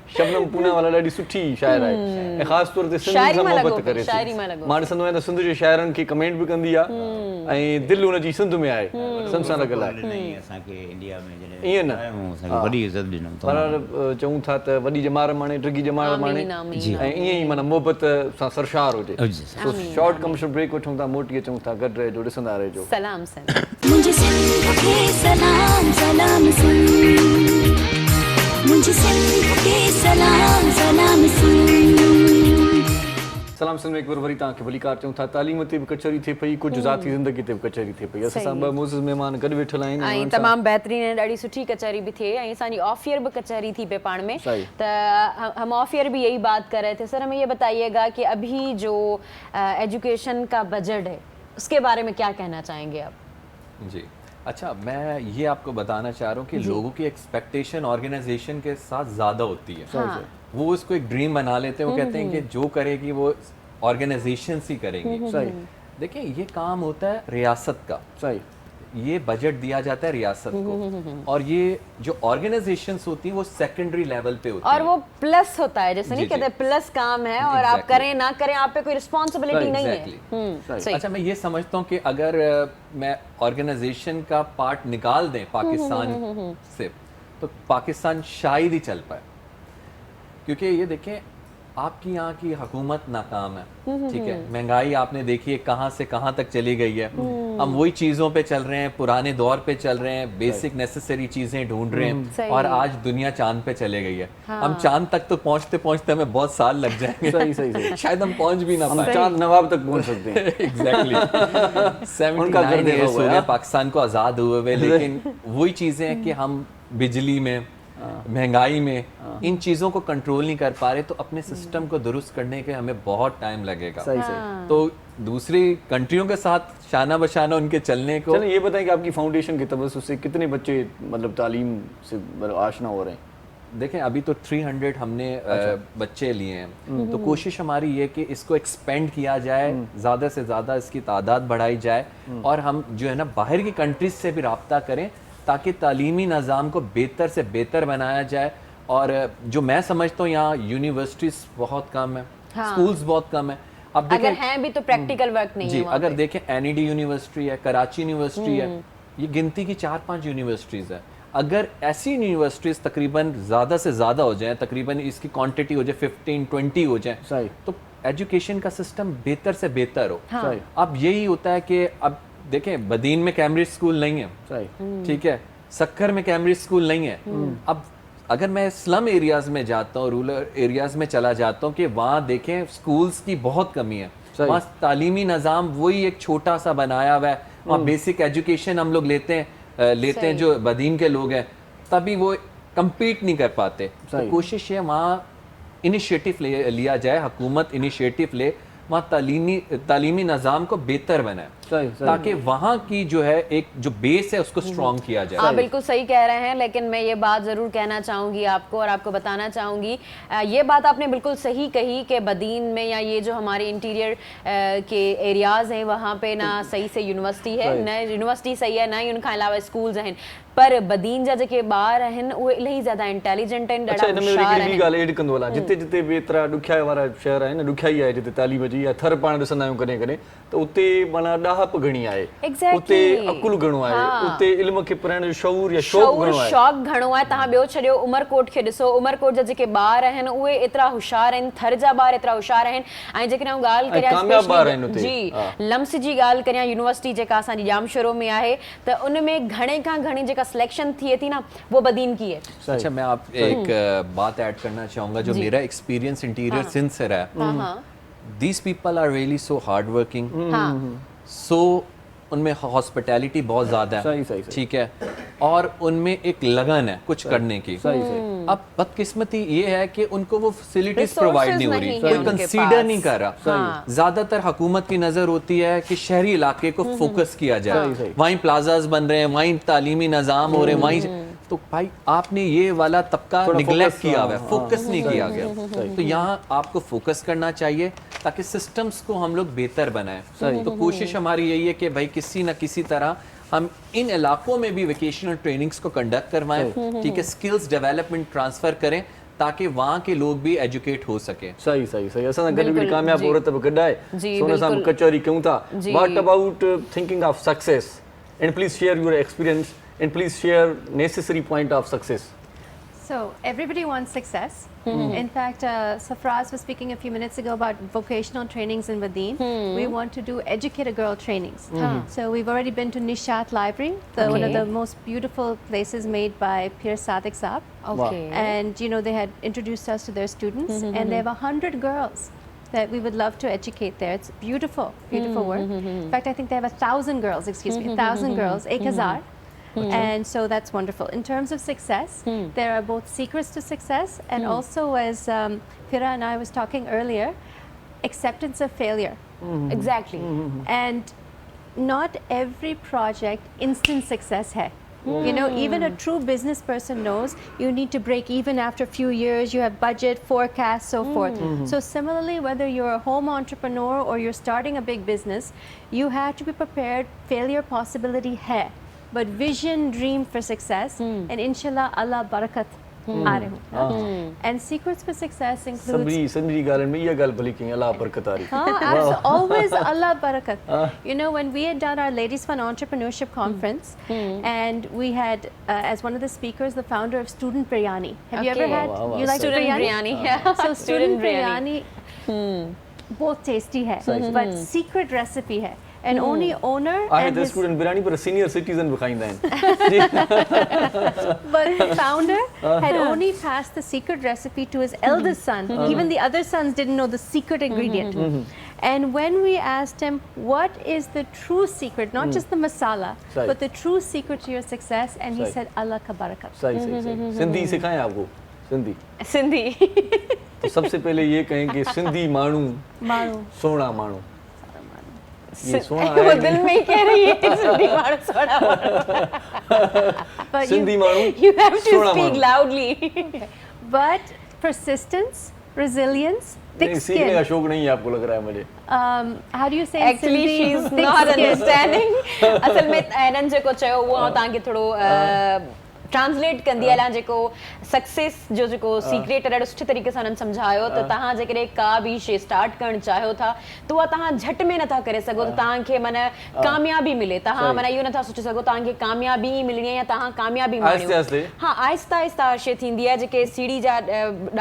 शबनम पूनावाला ॾाढी सुठी शाइर आहे ऐं ख़ासि तौर ते सिंध सां मोहबत करे थी। मां ॾिसंदो आहियां त सिंध जे शाइरनि खे कमेंट बि कंदी आहे ऐं दिलि हुनजी सिंध में आहे, सिंध सां लॻल आहे। ईअं न वॾी इज़त ॾिनऊं पर चऊं था त वॾी जमार माणे डिघी जमार माणे ऐं ईअं ई माना मोहबत सां सरशार हुजे। सो शॉर्ट कमर्शियल ब्रेक वठूं था, मोटी अचूं था, गॾु रहिजो, ॾिसंदा रहिजो। सलाम सन मुझे सिंध के सलाम सलाम सुन, मुझे सिंध के सलाम सलाम सुन। सलाम सिंध में एक बार वरी तव्हांखे भलीकार चऊं था। तालीम ते बि कचहरी थिए पई, कुझु ज़ाती ज़िंदगी ते बि कचहरी थिए पई। असां सां ॿ मोज़िज़ महिमान गॾु वेठल आहिनि ऐं तमामु बहितरीन ऐं ॾाढी सुठी कचहरी भी थिए ऐं असांजी ऑफ ईयर भी कचहरी थी पे पाण में। तो हम ऑफ ईयर भी यही बात कर रहे थे। सर हमें ये बताइएगा कि अभी जो एजुकेशन का बजट है उसके बारे में क्या कहना चाहेंगे आप? जी अच्छा, मैं ये आपको बताना चाह रहा हूँ कि लोगों की एक्सपेक्टेशन ऑर्गेनाइजेशन के साथ ज़्यादा होती है। हाँ। वो उसको एक ड्रीम बना लेते हैं, वो कहते हैं कि जो करेगी वो ऑर्गेनाइजेशन ही करेंगी। सही। देखिए, ये काम होता है रियासत का, सही। ये बजट दिया जाता है रियासत को, और ये जो ऑर्गेनाइजेशंस होती हैं वो सेकेंडरी लेवल पे होती और हैं। वो प्लस होता है, जैसे नहीं जी, जी। कहते प्लस काम है, और आप Exactly. करें ना करें आप पे कोई रिस्पॉन्सिबिलिटी नहीं है। Exactly. सही। अच्छा, मैं ये समझता हूँ कि अगर मैं ऑर्गेनाइजेशन का पार्ट निकाल दें पाकिस्तान से, तो पाकिस्तान शायद ही चल पाए, क्योंकि ये देखें आपकी यहाँ की हुकूमत नाकाम है, ठीक है, महंगाई आपने देखी है कहाँ से कहाँ तक चली गई है। हम वही चीज़ों पे चल रहे हैं, पुराने दौर पे चल रहे हैं, बेसिक नेसेसरी चीज़ें ढूंढ रहे हैं, सही। और आज दुनिया चांद पे चले गई है। हम चांद तक तो पहुँचते पहुँचते हमें बहुत साल लग जाएंगे। सही सही सही। शायद हम पहुँच भी ना हम पाए। चांद नवाब तक पहुंच सकते हैं। एग्जैक्टली। उनका घर 79 देखा years हुआ हो है। गए पाकिस्तान को आज़ाद हुए हुए, लेकिन वही चीज़ें हैं कि हम बिजली में, महंगाई में, इन चीज़ों को कंट्रोल नहीं कर पा रहे, तो अपने सिस्टम को दुरुस्त करने के हमें बहुत टाइम लगेगा। सही सही। तो दूसरी कंट्रियों के साथ शाना बशाना उनके चलने को। चलिए ये बताएं कि आपकी फाउंडेशन की तवज्जो से कितने बच्चे मतलब तालीम से आशना हो रहे हैं? देखें, अभी तो 300 हमने बच्चे लिए हैं, तो कोशिश हमारी ये कि इसको एक्सपेंड किया जाए, ज़्यादा से ज़्यादा इसकी तादाद बढ़ाई जाए, और हम जो है ना बाहर की कंट्रीज से भी रब्ता करें, ताकि तालीमी निज़ाम को बेहतर से बेहतर बनाया जाए। और जो मैं समझता हूँ यहाँ यूनिवर्सिटीज़ बहुत कम है, स्कूल्स बहुत कम है। अब अगर हैं भी तो प्रैक्टिकल वर्क नहीं जी, है वहाँ अगर पे। देखें NED यूनिवर्सिटी है, कराची यूनिवर्सिटी है, ये गिनती की 4-5 यूनिवर्सिटीज़ है। अगर ऐसी यूनिवर्सिटीज़ तकरीबन ज़्यादा से ज़्यादा हो जाएं, तकरीबन इसकी क्वांटिटी हो जाए 15-20 हो जाए, सही। तो एजुकेशन का सिस्टम बेहतर से बेहतर हो। सही। अब यही होता है कि अब देखें, बदीन में कैम्ब्रिज स्कूल नहीं है, सही। ठीक है, सक्खर में कैम्ब्रिज स्कूल नहीं है। अब अगर मैं स्लम एरियाज में जाता हूँ, रूरल एरियाज में चला जाता हूँ, कि वहाँ देखें स्कूल्स की बहुत कमी है, सही। वहाँ तालीमी निज़ाम वही एक छोटा सा बनाया हुआ है, वहाँ बेसिक एजुकेशन हम लोग लेते हैं जो बदीन के लोग हैं, तभी वो कम्पीट नहीं कर पाते। तो सही। कोशिश है वहाँ इनिशिएटिव लिया जाए, हुकूमत इनिशिएटिव ले, वहाँ तालीमी निज़ाम को बेहतर बनाए, सही, सही। ताकि वहाँ की जो है एक जो बेस है उसको स्ट्रॉन्ग किया जाए। आप बिल्कुल सही कह रहे हैं, लेकिन मैं ये बात ज़रूर कहना चाहूँगी आपको, और आपको बताना चाहूँगी, ये बात आपने बिल्कुल सही कही कि बदीन में या ये जो हमारे इंटीरियर के एरियाज़ हैं वहाँ पे ना सही से यूनिवर्सिटी है, न यूनिवर्सिटी सही है, ना ही उनका अलावा स्कूल्स हैं, पर बदीन जा जेके ॿार आहिनि उहे इलाही ज़्यादा इंटेलिजेंट आहिनि, अच्छा, ॾाढा हिन में होशियार वरी आहिनि। ॿी ॻाल्हि एड कंदो हलां, जिते जिते बि एतिरा ॾुखियाई वारा शहर आहिनि, ॾुखियाई आहे जिते तालीम जी या थर पाण ॾिसंदा आहियूं कॾहिं कॾहिं, त उते माना ॾाहप घणी आहे, Exactly. उते अकुल घणो आहे, हाँ। उते इल्म खे पढ़ण जो शऊर या शौक़ घणो आहे। शौक़ घणो आहे। तव्हां ॿियो छॾियो उमरकोट खे ॾिसो, उमरकोट जा जेके ॿार आहिनि उहे एतिरा होशियार आहिनि, थर जा ॿार एतिरा होशियार आहिनि, ऐं जेकॾहिं आऊं ॻाल्हि ऐं कामयाब ॿार आहिनि उते। जी हाँ। लम्स जी ॻाल्हि करियां, यूनिवर्सिटी जेका असांजी जामशोरो में आहे, त उन में घणे खां घणी जेका सिलेक्शन थिए थी ना, वो बदीन की है। अच्छा, मैं आप एक बात ऐड करना चाहूँगा, जो मेरा एक्सपीरियंस इंटीरियर सिंध से रहा है। These people are really so hard working, so उनमें हॉस्पिटैलिटी बहुत ज़्यादा सही, है, सही, सही। ठीक है, और उनमें एक लगन है कुछ करने की। सही सही। अब बदकिस्मती ये है कि उनको वो फैसिलिटीज Resources प्रोवाइड नहीं हो रही, नहीं है कोई उनके कंसीडर पास। नहीं कर रहा। हाँ। ज्यादातर हुकूमत की नजर होती है कि शहरी इलाके को फोकस किया जाए, सही, सही। वहीं प्लाजाज बन रहे हैं, वहीं तालीमी निज़ाम हो रहे हैं, वहीं, तो भाई आपने ये वाला तबका थोड़ा निगलेक्ट focus, किया हुआ है, हाँ, फोकस नहीं सही, किया सही, गया। सही। तो यहाँ आपको फोकस करना चाहिए ताकि सिस्टम्स को हम लोग बेहतर बनाएं। तो कोशिश हमारी यही है कि भाई किसी न किसी तरह हम इन इलाकों में भी वेकेशनल ट्रेनिंग्स को कंडक्ट करवाएं, ठीक है, स्किल्स डेवलपमेंट ट्रांसफर करें, ताकि वहाँ के लोग भी एजुकेट हो सके। सही सही सही। असां गॾु बिल्कुल, हिकिड़ी कामयाब जी। औरत बि गॾु आहे, जी, सो हुन सां बिल्कुल। कचहरी कयूं था। जी। What about thinking of success? And please share your experience and please share necessary point of success. So everybody wants success. In fact, Safraz was speaking a few minutes ago about vocational trainings in Badin. We want to do educator girl trainings. So we've already been to Nishat Library, one of Okay. the most beautiful places made by Pir Sadiq Saab. Okay. And you know, they had introduced us to their students, and they have 100 girls that we would love to educate there. It's beautiful, beautiful work. In fact, I think they have 1,000 girls, excuse me, 1,000 girls, 1,000. And so that's wonderful. In terms of success, there are both secrets to success, and also, as Fira and I was talking earlier, acceptance of failure. Exactly. And not every project instant success hai. You know, even a true business person knows you need to break even after a few years, you have budget, forecast, so forth. So similarly, whether you're a home entrepreneur or you're starting a big business, you have to be prepared. Failure possibility hai, but vision, dream for success, and inshallah Allah barakat aa rahe ho. And secrets for success includes समझी गालन में ये गल भली कहीं अल्लाह बरकत आ रही always Allah barakat. You know, when we had done our Ladies Fun Entrepreneurship Conference, and we had as one of the speakers the founder of Student Biryani. Have you ever had? Wow. You like Student biryani? biryani. So Student Biryani बहुत tasty है, but secret recipe है. And only owner I and had the his, student biryani पर senior citizen भी खाइंदा हैं but the founder had only passed the secret recipe to his eldest son. Even the other sons didn't know the secret ingredient. And when we asked him what is the true secret, not just the masala, Right. but the true secret to your success, and he Right. said Allah ka barakat. सही सिंधी सिखाएं आपको सिंधी सिंधी तो सबसे पहले ये कहें कि सिंधी माण्हू Maru. सोना माण्हू ये सोना वो है दिल में ही कह रही है सिंधी माण्हू सोना माण्हू But सिंधी माण्हू you have to Sona speak माण्हू loudly but persistence, resilience, thick नहीं सीखने का skin. शौक नहीं है आपको लग रहा है मुझे How do you say in Actually, Sindhi? she's Thick not skin. understanding. असल में हिननि जेको चयो उहो आउं तव्हांखे थोरो ट्रांसलेट कंदी हलां जेको सक्सेस जो जेको सीक्रेट ॾाढो सुठे तरीक़े सां हुननि सम्झायो त तव्हां जेकॾहिं का बि शइ स्टार्ट करणु चाहियो था त उहा तव्हां झटि में नथा करे सघो त तव्हांखे माना कामयाबी मिले तव्हां माना इहो नथा सोचे सघो तव्हांखे कामयाबी मिलणी आहे या तव्हां कामयाबी आहिस्ते आहिस्ते हा आहिस्ता आहिस्ता शइ थींदी आहे जेके सीढ़ी जा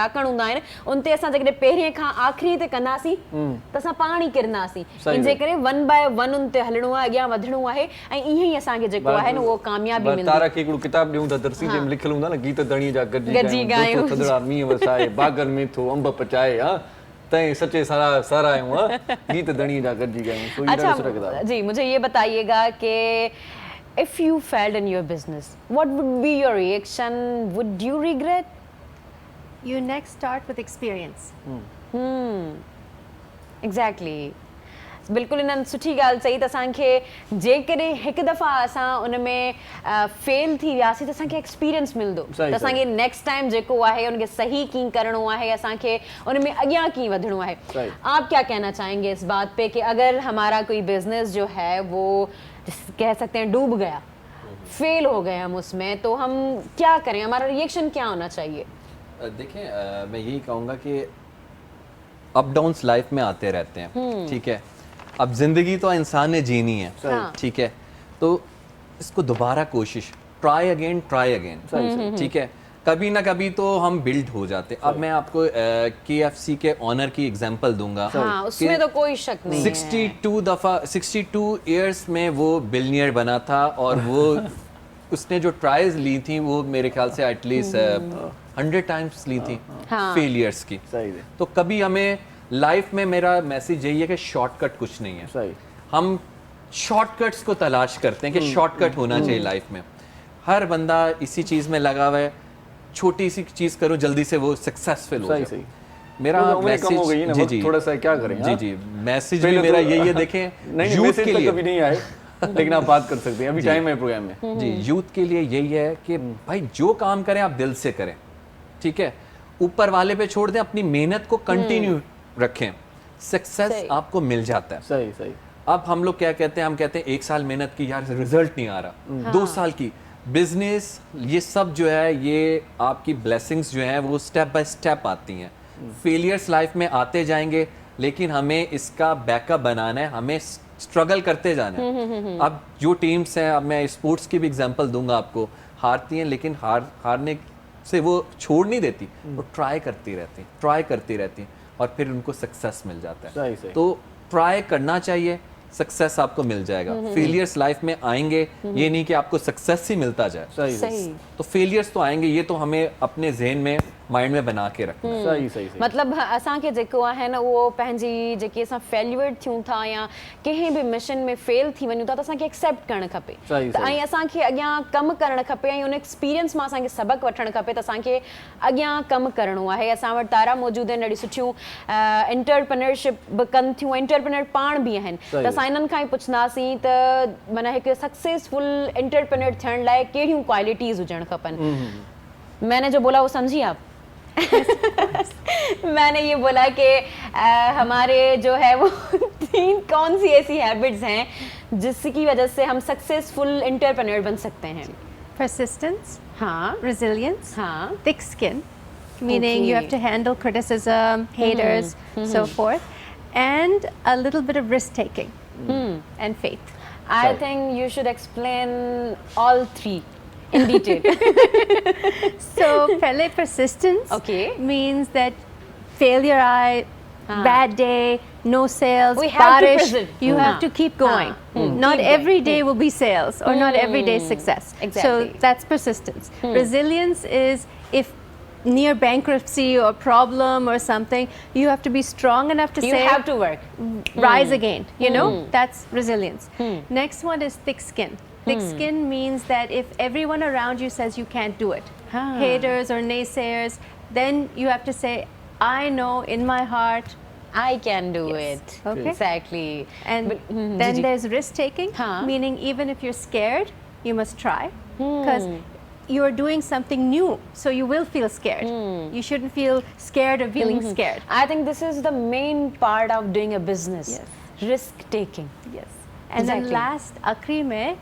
ॾाकण हूंदा आहिनि उन ते असां जेकॾहिं पहिरें खां आख़िरी ते कंदासीं त असां पाण ई किरंदासीं इन जे करे वन बाय वन उन ते हलणो आहे अॻियां वधणो आहे ऐं ईअं ई असांखे जेको आहे न उहो कामयाबी मिलंदी तारा खे हिकिड़ो किताब ॾियूं था दर्सी जंहिंमें लिखियलु हूंदा न गीत धणी जा गॾिजी ॻायूं। दोस्तो थधिड़ा मींहं वसाए बागनि में थो अंब पचाए हा तैं सचे सारायूं हा गीत धणी जा गॾिजी ॻायूं तो ये ॾाढो सुठो किताब अच्छा जी मुझे ये बताइएगा कि if you failed in your business what would be your reaction would you regret You next start with experience. exactly बिल्कुलु इन्हनि सुठी ॻाल्हि चई त असांखे जेकॾहिं हिकु दफ़ा असां उन में फेल थी वियासीं त असांखे एक्सपीरियंस मिलंदो सही, त असांखे नेक्स्ट टाइम जेको आहे उनखे सही कीअं करिणो आहे असांखे उन में अॻियां कीअं वधणो है सही। आप क्या कहना चाहेंगे इस बात पे कि अगर हमारा कोई बिजनेस जो है वो कह सकते हैं डूब गया फेल हो गए हम उसमें तो हम क्या करें हमारा रिएक्शन क्या होना चाहिए देखें मैं यही कहूँगा कि अप डाउन्स लाइफ में आते रहते हैं ठीक है अब जिंदगी तो इंसान ने जीनी है ठीक है तो इसको दोबारा कोशिश ट्राई अगेन ठीक है कभी ना कभी तो हम बिल्ड हो जाते हैं अब मैं आपको KFC के ऑनर की एग्जांपल दूंगा हाँ, उसमें तो कोई शक नहीं 62 इयर्स में वो बिलियनियर बना था और वो उसने जो ट्रायल्स ली थी वो मेरे ख्याल से एटलीस्ट 100 टाइम्स ली थी फेलियर्स की सही है तो कभी हमें लाइफ में मेरा मैसेज यही है कि शॉर्टकट कुछ नहीं है सही हम शॉर्टकट्स को तलाश करते हैं कि शॉर्टकट होना चाहिए लाइफ में हर बंदा इसी चीज़ में लगा हुआ है छोटी सी चीज़ करो जल्दी से वो सक्सेसफुल हो सही जाए सही मेरा उम्र कम हो गई है ना, जी वक्त जी थोड़ा सा क्या करें जी हाँ? जी मैसेज भी पहले मेरा तो- यही है देखें नहीं यूथ मैसेज के तो लिए कभी नहीं आए लेकिन आप बात कर सकते हैं अभी टाइम है प्रोग्राम में जी यूथ के लिए यही है कि भाई जो काम करें आप दिल से करें ठीक है ऊपर वाले पे छोड़ दें अपनी मेहनत को कंटिन्यू रखें सक्सेस आपको मिल जाता है सही सही अब हम लोग क्या कहते हैं हम कहते हैं 1 साल मेहनत की यार रिजल्ट नहीं आ रहा 2 साल की बिजनेस ये सब जो है ये आपकी ब्लेसिंग्स जो है वो स्टेप बाय स्टेप आती हैं फेलियर्स लाइफ में आते जाएंगे लेकिन हमें इसका बैकअप बनाना है हमें स्ट्रगल करते जाना है अब जो टीम्स हैं अब मैं स्पोर्ट्स की भी एग्जांपल दूंगा आपको हारती हैं लेकिन हारने से वो छोड़ नहीं देती वो ट्राई करती रहती हैं और फिर उनको सक्सेस मिल जाता है सही, सही। तो ट्राई करना चाहिए सक्सेस आपको मिल जाएगा फेलियर्स लाइफ में आएंगे ये नहीं कि आपको सक्सेस ही मिलता जाए सही सही तो फेलियर्स तो आएंगे ये तो हमें अपने जहन में माइंड में बना के रखना। सही सही सही मतलब असांखे जेको आहे न उहो पंहिंजी जेकी असां फेल्यूर थियूं था या कंहिं बि मिशन में फेल थी वञूं था त असांखे एक्सेप्ट करणु खपे सही, त ऐं असांखे अॻियां कमु करणु खपे ऐं उन एक्सपीरियंस मां असांखे सबक़ु वठणु खपे त असांखे अॻियां कमु करिणो आहे। असां वटि तारा मौजूदु आहिनि, ॾाढी सुठियूं एंटरप्रेन्योरशिप बि कनि थियूं, एंटरप्रेन्योर पाण बि आहिनि, त असां इन्हनि खां ई पुछंदासीं त माना हिकु सक्सेसफुल एंटरप्रेन्योर थियण लाइ कहिड़ियूं क्वालिटीज़ हुजणु खपनि। मैंने जो बोला वो समझी आप? मैंने ये बोला कि हमारे जो है वो 3 कौन सी ऐसी हैबिट्स हैं जिसकी वजह से हम सक्सेसफुल एंटरप्रेन्योर बन सकते हैं। Persistence, हाँ, resilience, हाँ, thick skin, meaning you have to handle criticism, haters, so forth, and a little bit of risk taking and faith. I think you should explain all 3 in detail. So, pehle persistence Okay. means that failure, bad day, no sales, We have to barish, persist. you have to keep going. Not Keep every going. day will be sales or not every day success. Exactly. So that's persistence. Resilience is if near bankruptcy or problem or something, you have to be strong enough to You say have to work. rise again, you know, that's resilience. Next one is thick skin. Thick skin means that if everyone around you says you can't do it, haters or naysayers, then you have to say, I know in my heart, I can do Yes. it. Okay. Exactly. and But- then Gigi. there's risk taking, Huh. meaning even if you're scared, you must try because you're doing something new, so you will feel scared. You shouldn't feel scared of feeling scared. I think this is the main part of doing a business. Yes. Risk taking. Yes. And Exactly. then last, akhri mein,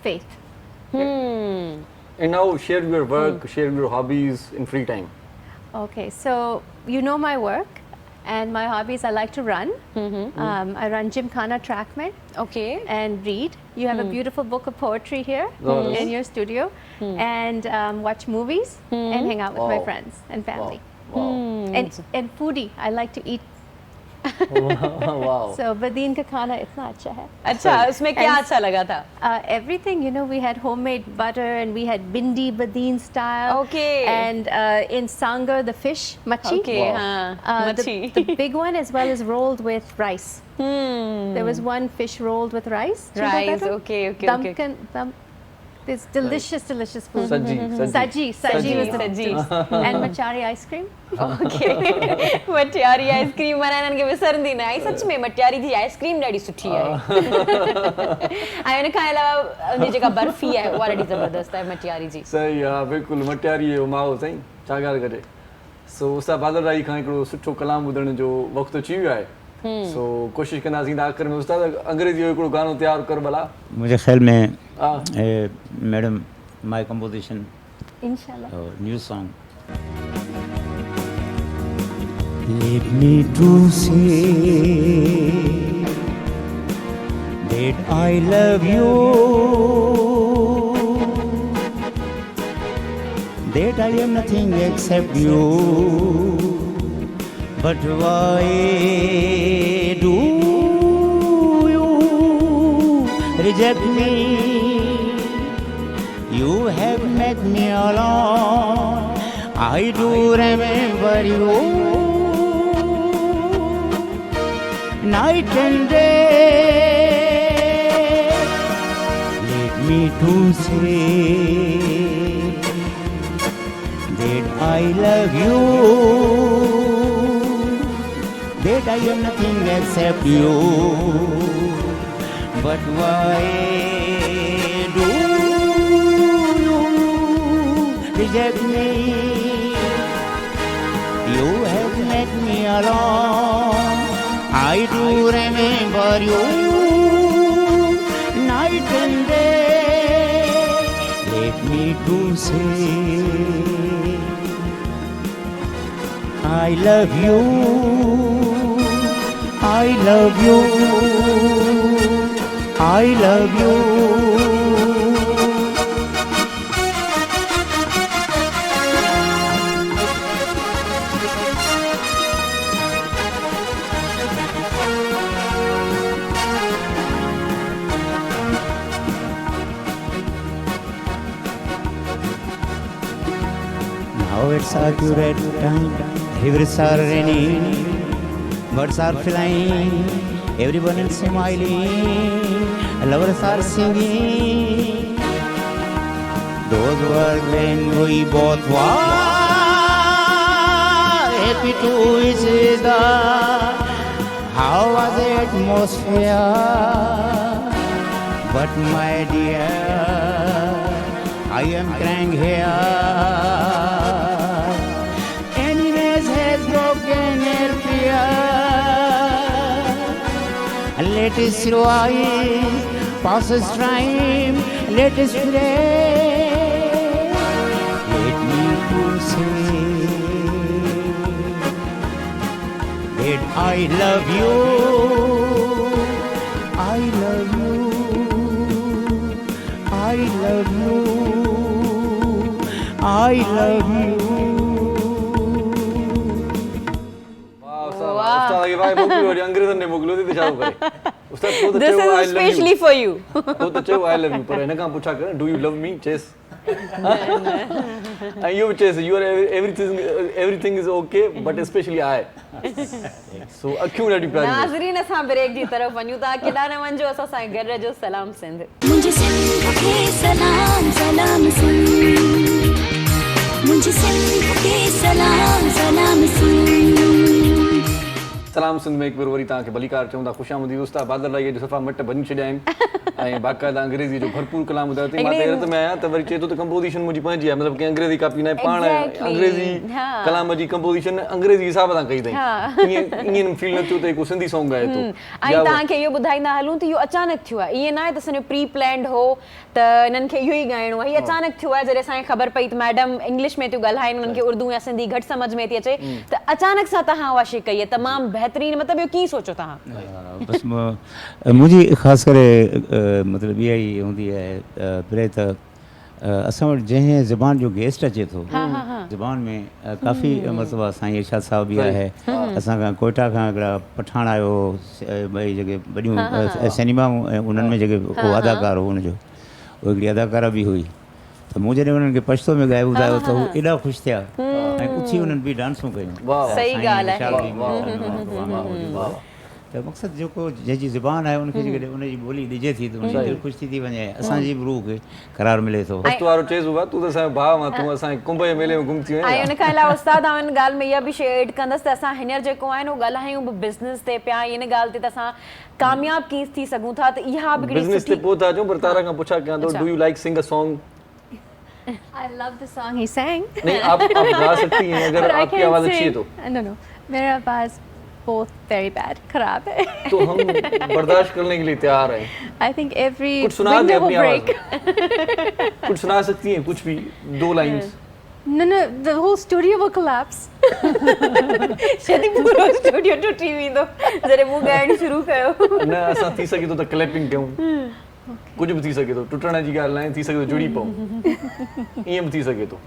faith. And now share your work, share your hobbies in free time. Okay, so you know my work and my hobbies. I like to run. I run Gymkhana Track Mein Okay. and read. You have a beautiful book of poetry here Nice. in your studio, and watch movies and hang out with my Wow. friends and family. Wow. And foodie. I like to eat. Wow. So Badin ka khana itna acha hai. अच्छा, उसमें क्या अच्छा लगा था? Everything, you know, we had homemade butter and we had bindi Badin style. Okay. And in Sangar, the fish, machi. Okay, Wow. हाँ, मच्छी. The big one as well is rolled with rice. There was one fish rolled with rice. Do you know that Rice, one? okay, okay, okay. Dum, this delicious food. Saji. Saji was the Saji. and machari ice cream. Okay. Matiari ice cream माना इन्हनि खे विसरंदी न आई। सच में मटियारी जी ice cream ॾाढी सुठी आहे। ऐं इन खां अलावा उनजी जेका बर्फी आहे उहा ॾाढी ज़बरदस्त आहे मटियारी जी। सही आहे, बिल्कुलु मटियारी जो माओ साईं, छा ॻाल्हि करे। सो उस्ताद बादलराई खां हिकिड़ो सुठो कलाम ॿुधण जो वक़्तु अची वियो आहे। सो कोशिशि कंदासीं त आख़िर में उस्ताद अंग्रेज़ी जो हिकिड़ो गानो तयारु कर भला। मुझे ख्याल में हाँ। Madam my composition Inshallah. New song Let me to say that I love you, that I am nothing except you, but why do you reject me? You have made me alone, I do remember you. Night and day, let me to say that I love you, that I am nothing except you, but why do you reject me? You have made me alone, I do remember you, night and day. Let me to say, I love you, I love you, I love you. Now it's accurate time. Rivers are raining, birds are flying, everyone is smiling, lovers are singing. Those were when we both were happy to each other. How was the atmosphere? But my dear, I am crying here. Enemies has broken her fear. Let us rise, pass us time, let us pray. Let me to say that I love you, I love you, I love you, I love you. उस्ताद के भाई मोकलियो वरी अंग्रेज़नि ने मोकलियो थी त छा करे उस्ताद तो This चयो is I love especially U for you. तो चयो आई लव यू पर हिन खां पुछा कर do you love me chase and you chase you are everything is okay but especially I so अखियूं ॾाढी प्यारी नाज़रीन असां ब्रेक जी तरफ़ वञूं था केॾा न वञो असां सां घर जो सलाम सिंध मुझे सिंध के सलाम सलाम सिंध मुझे सिंध के सलाम सलाम सिंध सलाम सिंध में हिकु भेरो वरी तव्हांखे भलीकार चऊं था ख़ुशामदीद उस्ताद बादल राईअ जो सफ़ा मट भञी छॾिया आहिनि ऐं बाक़ाइदा अंग्रेज़ी जो भरपूर कलाम ॿुधायो अथई मां त हैरत में आहियां त वरी चए थो त कंपोज़िशन मुंहिंजी पंहिंजी आहे मतिलबु कंहिं अंग्रेज़ी कापी न आहे पाण अंग्रेज़ी कलाम जी कंपोज़िशन अंग्रेज़ी हिसाब सां कई अथई ईअं फील न थियो त को सिंधी सॉन्ग ॻाए थो ऐं तव्हांखे इहो ॿुधाईंदा हलूं त इहो अचानक थियो आहे ईअं न आहे त असांजो प्री प्लैंड हो त हिननि खे इहो ई ॻाइणो आहे हीअ अचानक थियो आहे जॾहिं असांखे ख़बर पई त मैडम इंग्लिश में थियूं ॻाल्हाइनि उन्हनि खे उर्दू या सिंधी घटि सम्झ में थी अचे त अचानक सां तव्हां उहा शइ कई आहे तमामु बहितरीन मतिलबु इहो कीअं सोचो तव्हां बस मुंहिंजी ख़ासि करे मतिलबु इहा ई हूंदी आहे पहिरें त असां वटि जंहिं ज़बान जो गेस्ट अचे थो ज़बान में काफ़ी मरतबा साईं इरशाद साहब बि आहे असां खां कोयटा खां हिकिड़ा पठाण आयो ॿई जेके वॾियूं सिनेमाऊं ऐं उन्हनि में जेके उहो अदाकार हो हुनजो उहा हिकिड़ी अदाकारा बि हुई त मूं जॾहिं उन्हनि खे पछतो में ॻाए ॿुधायो त हू एॾा ख़ुशि थिया ऐं उथी उन्हनि बि डांसूं कयूं सही ॻाल्हि आहे त मक़सदु जेको जंहिंजी ज़बान आहे उनखे जेकॾहिं उनजी ॿोली ॾिजे थी त उनजी दिलि ख़ुशि थी वञे असांजी बि रूह खे करार मिले थो वक़्तु वारो चएसि बाबा तूं त असांजो भाउ आहे तूं असांजे कुंभ जे मेले में गुम थी वञे ऐं उन खां अलावा उस्ताद आउं हिन ॻाल्हि में इहा बि शइ एड कंदसि त असां हींअर जेको आहे न उहो ॻाल्हायूं बि बिज़नेस ते पिया इन ॻाल्हि ते त असां कामयाब कीअं थी सघूं था त इहा बि बिज़नेस ते पोइ था अचूं पर तारा खां पुछा कयां थो do you like sing a song I love the song he sang. नहीं आप गा सकती हैं अगर But I आपकी can't आवाज़ अच्छी है sing. तो No. मेरा आवाज़ both very bad, खराब है. तो हम बर्दाश्त करने के लिए तैयार हैं I think every कुछ सुना दे window will अपनी आवाज़ break. कुछ सुना सकती हैं कुछ भी 2 lines No, the whole studio will collapse. शायदि पूरो स्टूडियो टुटी वेंदो जॾहिं मूं ॻाइणु शुरू कयो न असां थी सघे थो त क्लैपिंग कयूं कुछ भी थी सके तो टुटण जी ॻाल्हि न आहे थी सके तो जुड़ी पऊं ईअं बि थी सके तो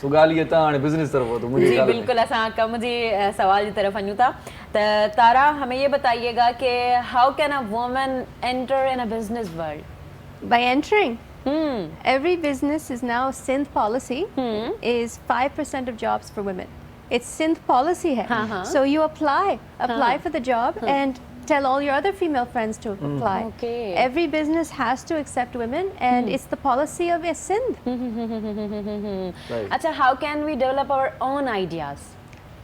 सो ॻाल्हि इहा तव्हां हाणे बिज़नेस तरफ़ वधो मुंहिंजी जी ॻाल्हि बिल्कुल असां कम जी सवाल की तरफ वञूं था त तारा हमें ये बताइएगा कि how can a woman enter in a business world By entering, every business is now Sindh policy is 5% of jobs for women. It's Sindh policy hai. So you apply for the job and tell all your other female friends to apply. Okay. Every business has to accept women and it's the policy of Sindh. अच्छा how can we develop our own ideas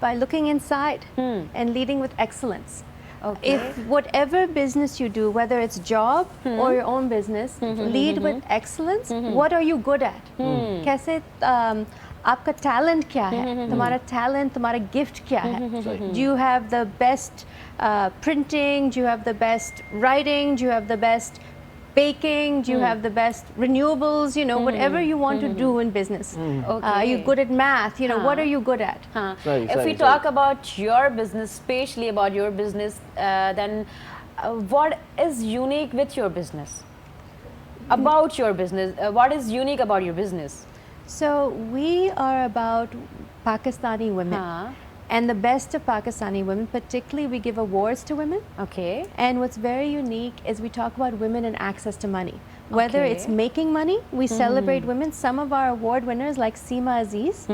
By looking inside and leading with excellence. Okay. If whatever business you do, whether it's job or your own business, lead with excellence. What are you good at? कैसे आपका talent क्या है? तुम्हारा talent, तुम्हारा gift क्या है? Do you have the best printing? Do you have the best writing? Do you have the best baking? Do you have the best renewables? You know, whatever you want to do in business. Are you good at math? You know, what are you good at? if we talk about your business especially about your business then what is unique with your business what is unique about your business So we are about Pakistani women. And the best of Pakistani women, particularly we give awards to women. okay And what's very unique is we talk about women and access to money. Whether Okay. it's making money, we celebrate women. Some of our award winners like Seema Aziz,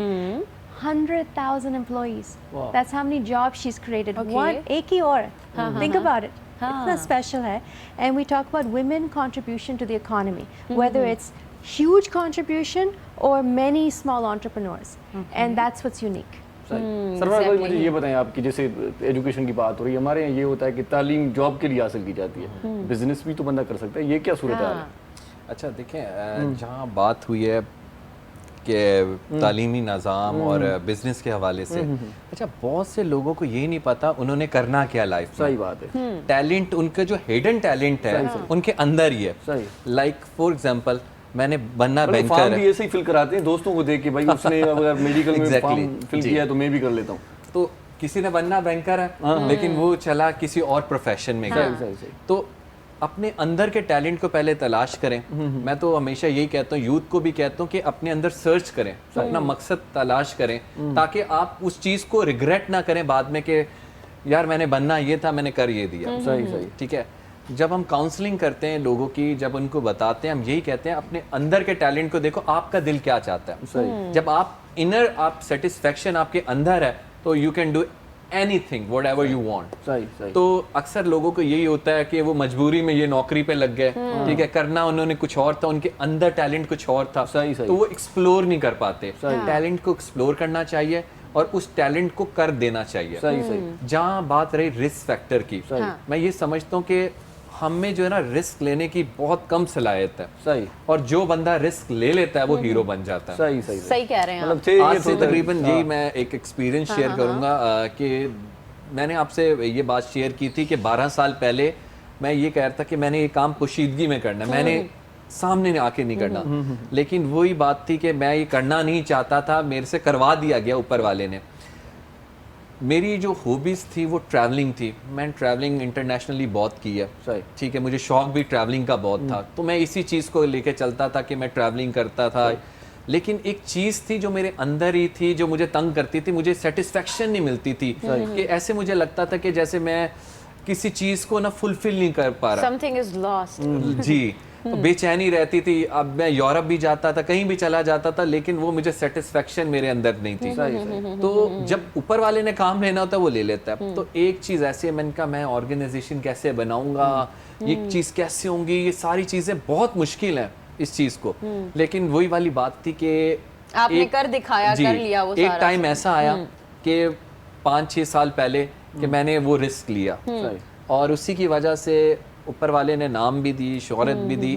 100,000 employees. Wow. That's how many jobs she's created. Okay. One, एक ही औरत. Think about it. It's not special है. And we talk about women contribution to the economy, whether it's huge contribution or many small entrepreneurs. And that's what's unique. सरवरा भाई मुझे ये बताएं, आपकी जैसे एजुकेशन की बात हो रही है, हमारे यहाँ ये होता है कि तालीम जॉब के लिए हासिल की जाती है, बिजनेस भी तो बंदा कर सकता है, ये क्या सूरत हाल है? अच्छा देखें, जहाँ बात हुई है कि तालीमी निज़ाम और बिजनेस के हवाले से, अच्छा बहुत से लोगों को ये नहीं पता उन्होंने करना क्या लाइफ में। सही बात है। टैलेंट, उनका जो हिडन टैलेंट है उनके अंदर ही है। लाइक फॉर एग्जांपल, मैंने बनना बैंकर फॉर्म भी ऐसे ही फिल कराते हैं दोस्तों को देख के, भाई उसने अगर मेडिकल में फॉर्म फिल किया है तो मैं भी कर लेता हूँ। तो किसी ने बनना बैंकर है लेकिन वो चला किसी और प्रोफेशन में गया। तो अपने अंदर के टैलेंट को पहले तलाश करें। मैं तो हमेशा यही कहता हूँ, यूथ को भी कहता हूँ कि अपने अंदर सर्च करें, अपना मकसद तलाश करें, ताकि आप उस चीज़ को रिग्रेट ना करें बाद में कि यार मैंने बनना ये था, मैंने कर ये दिया। सही। ठीक है, जब हम काउंसलिंग करते हैं लोगों की, जब उनको बताते हैं, हम यही कहते हैं अपने अंदर के टैलेंट को देखो, आपका दिल क्या चाहता है। जब आप इनर आप सेटिस्फेक्शन आपके अंदर है तो U can do anything whatever U want. सही। तो अक्सर लोगों को यही होता है कि वो मजबूरी में ये नौकरी पे लग गए, ठीक है, करना उन्होंने कुछ और था, उनके अंदर टैलेंट कुछ और था, सही। तो वो एक्सप्लोर नहीं कर पाते। टैलेंट को एक्सप्लोर करना चाहिए और उस टैलेंट को कर देना चाहिए। सही। जहाँ बात रही रिस्क फैक्टर की, मैं ये समझता हूँ कि हम में जो है ना रिस्क लेने की बहुत कम सलाहियत है। सही। और जो बंदा रिस्क ले लेता है वो हीरो बन जाता है। सही कह रहे हैं आप। मतलब आज से तकरीबन यही मैं एक एक्सपीरियंस शेयर करूंगा कि मैंने आपसे ये बात शेयर की थी कि 12 साल पहले मैं ये कह रहा था कि मैंने ये काम पोशीदगी में करना, मैंने सामने आके नहीं करना, लेकिन वही बात थी कि मैं ये करना नहीं चाहता था, मेरे से करवा दिया गया ऊपर वाले ने। मेरी जो हॉबीज़ थी वो ट्रैवलिंग थी, मैंने ट्रैवलिंग इंटरनेशनली बहुत की है। ठीक है, मुझे शौक भी ट्रैवलिंग का बहुत था, तो मैं इसी चीज़ को लेके चलता था कि मैं ट्रैवलिंग करता था। लेकिन एक चीज़ थी जो मेरे अंदर ही थी, जो मुझे तंग करती थी, मुझे सेटिस्फेक्शन नहीं मिलती थी, कि ऐसे मुझे लगता था कि जैसे मैं किसी चीज़ को ना फुलफिल नहीं कर पा रहा। Something is lost. जी, तो बेचैनी रहती थी। अब मैं यूरोप भी जाता था, कहीं भी चला जाता था, लेकिन वो मुझे सेटिस्फेक्शन मेरे अंदर नहीं थी। तो जब ऊपर वाले ने काम लेना होता है वो ले लेता है। तो एक चीज़ ऐसी है, मैंने कहा मैं ऑर्गेनाइजेशन कैसे बनाऊंगा, ये चीज़ कैसे होंगी, ये सारी चीज़ें बहुत मुश्किल है इस चीज़ को। लेकिन वही वाली बात थी कि आपने कर दिखाया, कर लिया वो सारा। एक टाइम ऐसा आया कि 5-6 साल पहले कि मैंने वो रिस्क लिया, और उसी की वजह से ऊपर वाले ने नाम भी दी, शोहरत भी दी,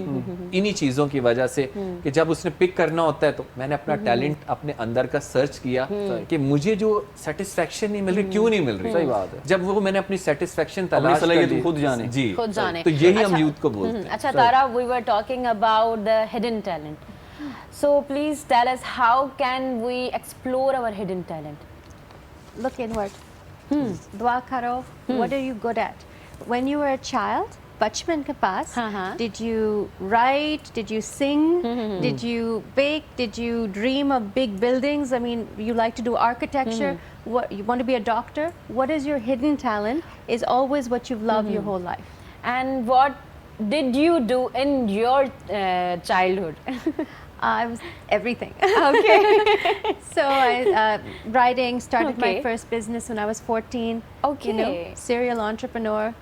इन्हीं चीज़ों की वजह से कि जब उसने पिक करना होता है तो मैंने अपना टैलेंट अपने अंदर का सर्च किया कि मुझे जो सेटिस्फेक्शन नहीं मिल रही, क्यों नहीं मिल रही। सही बात है। जब वो मैंने अपनी सेटिस्फेक्शन तलाश कर ली, खुद जाने। जी, खुद जाने। तो यही हम यूथ को बोलते हैं। अच्छा तारा, we were talking about the hidden talent. So please tell us, how can we explore our hidden talent? Look inward. Dua karo. What are you good at? When you were a child, बचपन के पास, did you write, did you sing, did you bake, did you dream of big buildings? I mean, you like to do architecture, what you want to be a doctor? What is your hidden talent is always what you've loved your whole life. And what did you do in your childhood? I was everything. Okay. So I writing, started my first business when I was 14. Okay. You know, serial entrepreneur.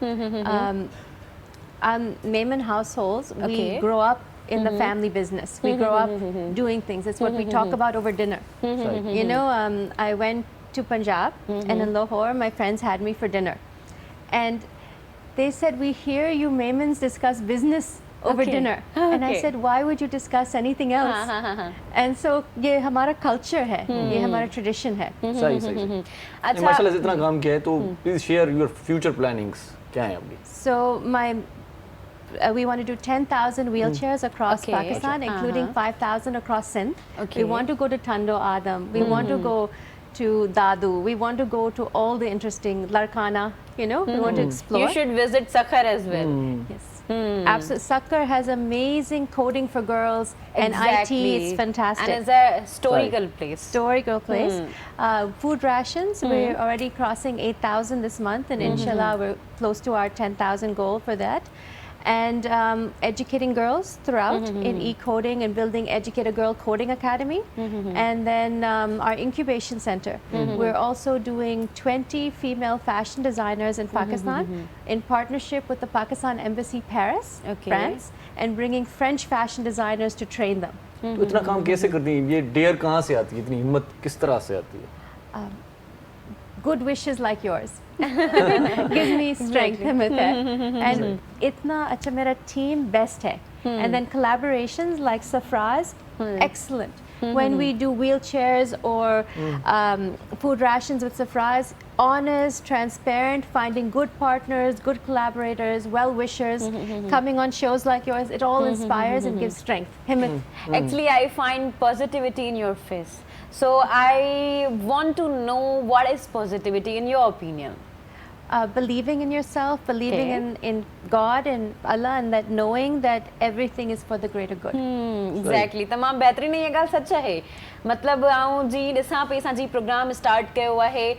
Maiman households, we grow up in the family business. We grow up doing things. It's what we talk about over dinner. You know, I went to Punjab and in Lahore, my friends had me for dinner. And they said, we hear you Maimans discuss business over dinner. And I said, why would you discuss anything else? And so ये हमारा culture है, ये हमारा tradition है. सही। अच्छा, माशाल्लाह से इतना काम किया है, तो please share your future plannings. क्या है आपकी? So we want to do 10,000 wheelchairs across Pakistan, including 5,000 across Sindh. We want to go to Tando Adam. We want to go to Dadu. We want to go to all the interesting Larkana. You know, we want to explore. You should visit Sakhar as well. Yes. Absolutely. Sakhar has amazing coding for girls and IT. It's fantastic. And it's a historical place. Historical place. Food rations, we're already crossing 8,000 this month, and inshallah we're close to our 10,000 goal for that. and educating girls throughout in e-coding and building Educate a Girl Coding Academy. And then our incubation center. We're also doing 20 female fashion designers in Pakistan in partnership with the Pakistan Embassy Paris, France, and bringing French fashion designers to train them. तो इतना काम कैसे करती हैं? ये dare कहाँ से आती है? इतनी हिम्मत किस तरह से आती है? Good wishes like yours gives me strength, Himmat hai. And itna acha mera team best hai. And then collaborations like Safraz, excellent. When we do wheelchairs or food rations with Safraz, honest, transparent, finding good partners, good collaborators, well-wishers, coming on shows like yours, it all inspires and gives strength. Himmat. Actually, I find positivity in your face. So I want to know what is positivity in your opinion. Believing in yourself, believing in God and Allah, and that knowing that everything is for the greater good. Exactly. तमाम बेहतरीन ये गाल सच है. मतलब आऊं जी ॾिसां पई असां जी प्रोग्राम स्टार्ट कयो आहे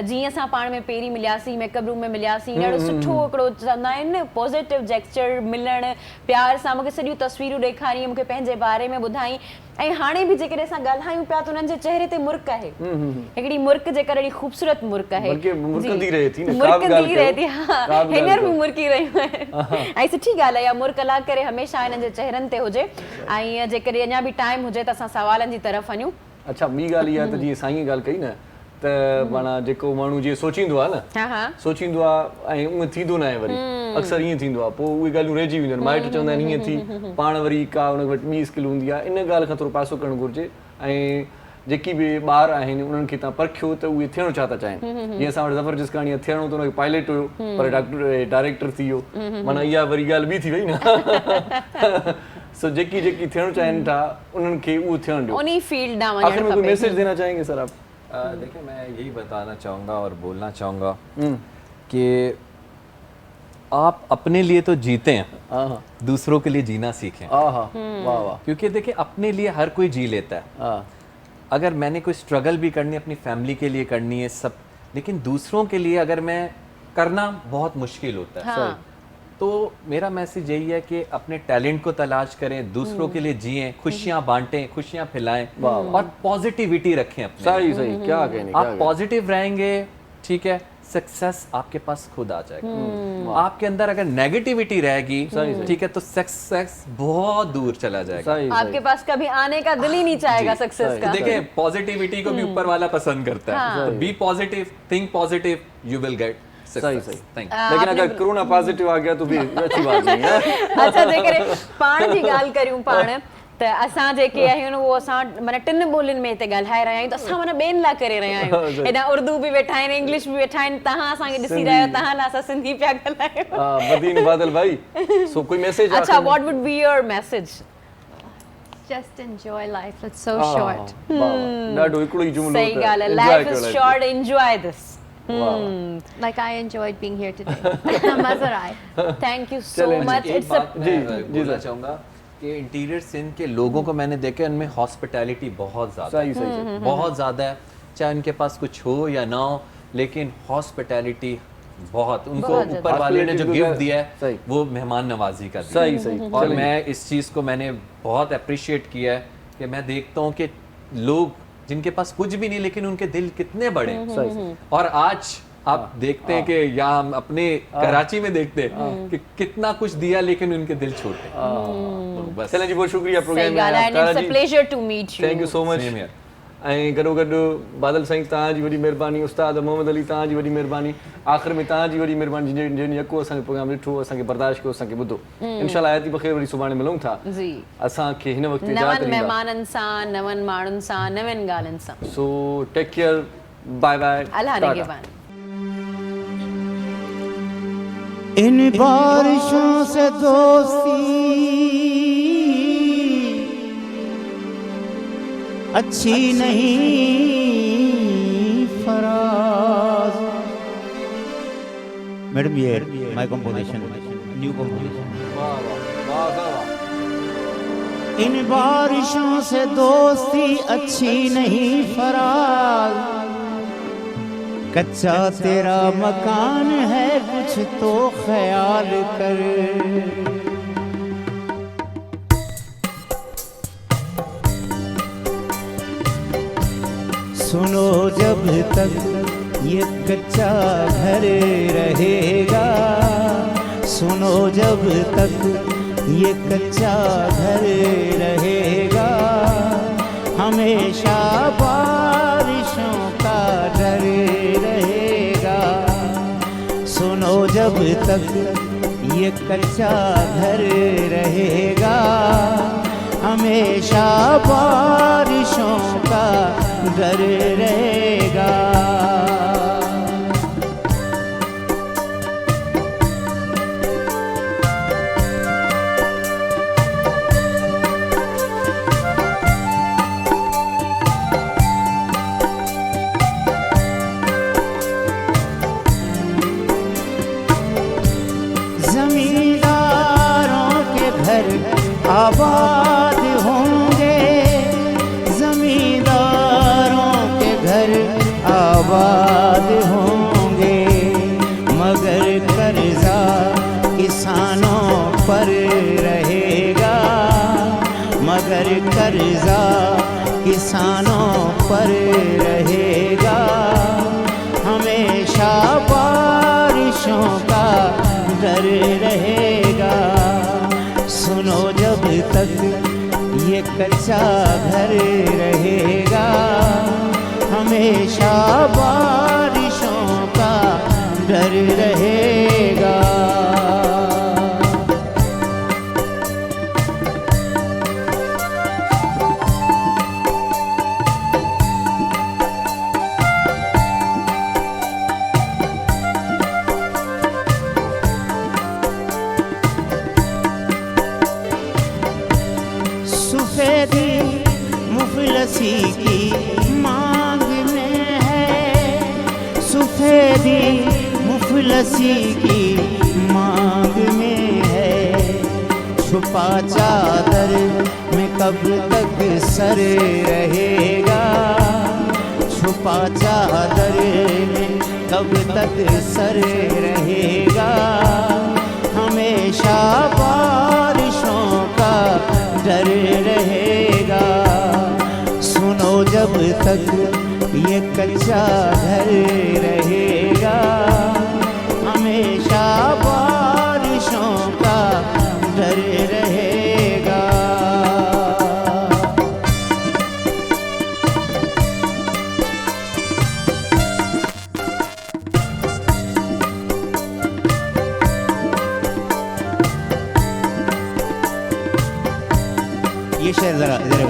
जीअं असां पाण में पहिरीं मिलियासीं मेकअप रूम में मिलियासीं ॾाढो सुठो हिकिड़ो चवंदा आहिनि न पॉजिटिव जेक्चर मिलणु प्यार सां मूंखे सॼियूं तस्वीरूं ॾेखारियूं मूंखे पंहिंजे बारे में ॿुधाई ऐं हाणे बि जेकॾहिं असां ॻाल्हायूं पिया त उन्हनि जे चेहरे ते मुर्क आहे हिकिड़ी मुर्क जेका ॾाढी ख़ूबसूरत मुर्क आहे मुर्कंदी रहे थी मुर्कंदी रहे थी हा हींअर बि मुर्की रहियूं आहिनि ऐं सुठी ॻाल्हि आहे इहा मुर्क ला करे हमेशह हिननि जे चेहरनि ते हुजे ऐं जेकॾहिं अञा बि टाइम हुजे त असां सवालनि जी तरफ़ वञूं. अच्छा ॿी ॻाल्हि इहा त जीअं साईं ॻाल्हि कई न त माना जेको माण्हू जीअं सोचींदो आहे न सोचींदो आहे ऐं उअं थींदो न आहे वरी अक्सर ईअं थींदो आहे पोइ उहे ॻाल्हियूं रहिजी वेंदियूं आहिनि माइट चवंदा आहिनि हीअं थी पाण वरी का हुन वटि ॿी स्किल हूंदी आहे इन ॻाल्हि खां थोरो पासो करणु घुरिजे ऐं जेकी बि ॿार आहिनि उन्हनि खे तव्हां परखियो त उहे थियणो छा था चाहिनि जीअं असां वटि ज़बरदस्त कहाणी थियणो त हुनखे पायलट हुयो पर डायरेक्टर थी वियो माना इहा वरी ॻाल्हि ॿी थी वई न सो जेकी जेकी थियणु चाहिनि था उन्हनि खे उहो थियणु ॾियो उन्हीं फील्ड आखिर में कोई मैसेज देना चाहेंगे सर आप? देखिए मैं यही बताना चाहूँगा और बोलना चाहूँगा कि आप अपने लिए तो जीते हैं दूसरों के लिए जीना सीखें. वाह वाह. क्योंकि देखिए अपने लिए हर कोई जी लेता है. अगर मैंने कोई स्ट्रगल भी करनी है अपनी फैमिली के लिए करनी है सब लेकिन दूसरों के लिए अगर मैं करना बहुत मुश्किल होता है. तो मेरा मैसेज यही है कि अपने टैलेंट को तलाश करें दूसरों के लिए जिएं खुशियां बांटें खुशियां फैलाएं और पॉजिटिविटी रखें अपने. सही सही क्या कहने आप पॉजिटिव रहेंगे ठीक है सक्सेस आपके पास खुद आ जाएगा. आपके अंदर अगर नेगेटिविटी रहेगी ठीक है तो सक्सेस बहुत दूर चला जाएगा. आपके पास कभी आने का दिल ही नहीं चाहेगा सक्सेस का. देखिए पॉजिटिविटी को भी ऊपर वाला पसंद करता है. Be positive think positive you will get सही सही. लेकिन अगर कोरोना पॉजिटिव आ गया तो भी अच्छी बात नहीं है. अच्छा जेकर पाण जी ॻाल्हि करियूं पाण त असां जेके आहियूं उहो असां माना टिनि ॿोलियुनि में हिते ॻाल्हाए रहिया आहियूं त असां माना ॿियनि लाइ करे रहिया आहियूं हेॾा उर्दू बि वेठा आहिनि इंग्लिश बि वेठा आहिनि तव्हां असांखे ॾिसी रहिया आहियो तव्हां लाइ असां सिंधी पिया ॻाल्हायूं. मदीन बादल भाई सो कोई मैसेज अच्छा what would be your message? Just enjoy life. It's so short. ॾाढो हिकिड़ो ई जुमलो सही ॻाल्हि है life is short enjoy this. Like I enjoyed being here today. मज़ा आया. Thank you so much. It's a जी बोलना चाहूँगा कि इंटीरियर सिंध के लोगों को मैंने देखा उनमें हॉस्पिटैलिटी बहुत ज़्यादा सही बहुत ज़्यादा है चाहे उनके पास कुछ हो या ना हो लेकिन हॉस्पिटैलिटी बहुत उनको ऊपर वाले ने जो गिफ्ट दिया है वो मेहमान नवाजी का सही. और मैं इस चीज़ को मैंने बहुत अप्रिशिएट किया है कि मैं देखता हूँ कि लोग जिनके पास कुछ भी नहीं लेकिन उनके दिल कितने बड़े हैं. और आज आप देखते हैं कि यहाँ हम अपने कराची में देखते हैं कि कितना कुछ दिया लेकिन उनके दिल छोटे. बस चलें जी बहुत शुक्रिया प्रोग्राम में आया. It's a pleasure to meet you. Thank you so much. ऐं गॾो गॾु बादल साईं तव्हांजी वॾी महिरबानी उस्ताद मोहम्मद अली तव्हांजी वॾी महिरबानी आख़िर में तव्हांजी वॾी महिरबानी जंहिं यको असांखे प्रोग्राम ॾिठो असांखे बर्दाश्त कयो असांखे ॿुधो इंशाल्लाह आयती बख़ैर वरी सुभाणे मिलूं था असांखे हिन वक़्तु नवनि महिमाननि सां नवनि माण्हुनि सां नवनि ॻाल्हियुनि सां. So take care bye bye Allah निगहबान. इन बारिशों से दोस्ती अच्छी नहीं फराज. मैडम ये माय कंपोजिशन न्यू कंपोजिशन. इन बारिशों से दोस्ती अच्छी नहीं फराज कच्चा तेरा मकान है कुछ तो ख्याल कर। सुनो जब तक ये कच्चा घर रहेगा, सुनो जब तक ये कच्चा घर रहेगा, हमेशा बारिशों का डर रहेगा। सुनो जब तक ये कच्चा घर रहेगा, हमेशा बारिशों का डर रहेगा। जमींदारों के घर आबाद होंगे, जमींदारों के घर आबाद होंगे, मगर कर्जा किसानों पर रहेगा, मगर कर्जा किसानों पर रहेगा, हमेशा बारिशों का डर रहेगा। सुनो जब तक ये कच्चा घर रहेगा, हमेशा बारिशों का डर रहेगा। सफेदी मुफलसी की मांग में है, सफेदी मुफलसी की मांग में है, छुपा चादर में कब तक सर रहेगा, छुपा चादर में कब तक सर रहेगा, हमेशा बारिशों का डर रहेगा। सुनो जब तक ये कच्चा घर रहेगा, हमेशा बारिशों का डर रहेगा। ये शेर जरा इधर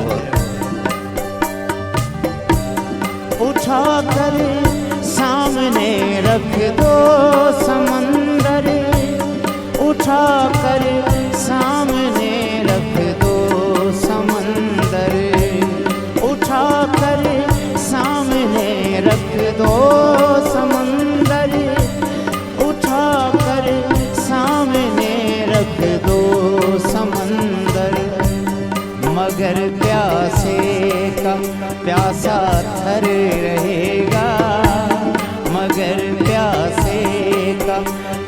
उठा कर सामने रख दो समंदर, उठा कर सामने रख दो समंदर, उठा कर सामने रख दो समंदर, उठा कर सामने रख दो समंदर, मगर प्यासे का प्यासा थर रहेगा, मगर प्यासे का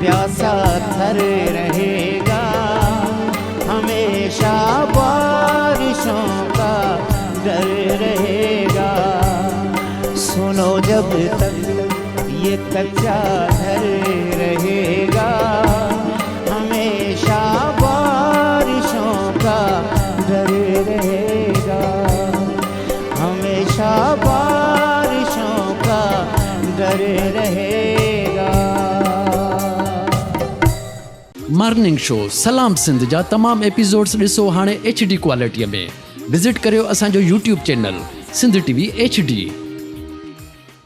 प्यासा थर रहेगा, हमेशा बारिशों का डर रहेगा। सुनो जब तक ये कच्चा घर रहेगा, हमेशा बारिशों का डर रहेगा, हमेशा बारिशों का डर रहेगा। मॉर्निंग शो सलाम सिंध जा तमाम एपिसोड्स ॾिसो हाणे HD क्वालिटीअ में। विज़िट करियो असांजो YouTube channel Sindh TV HD।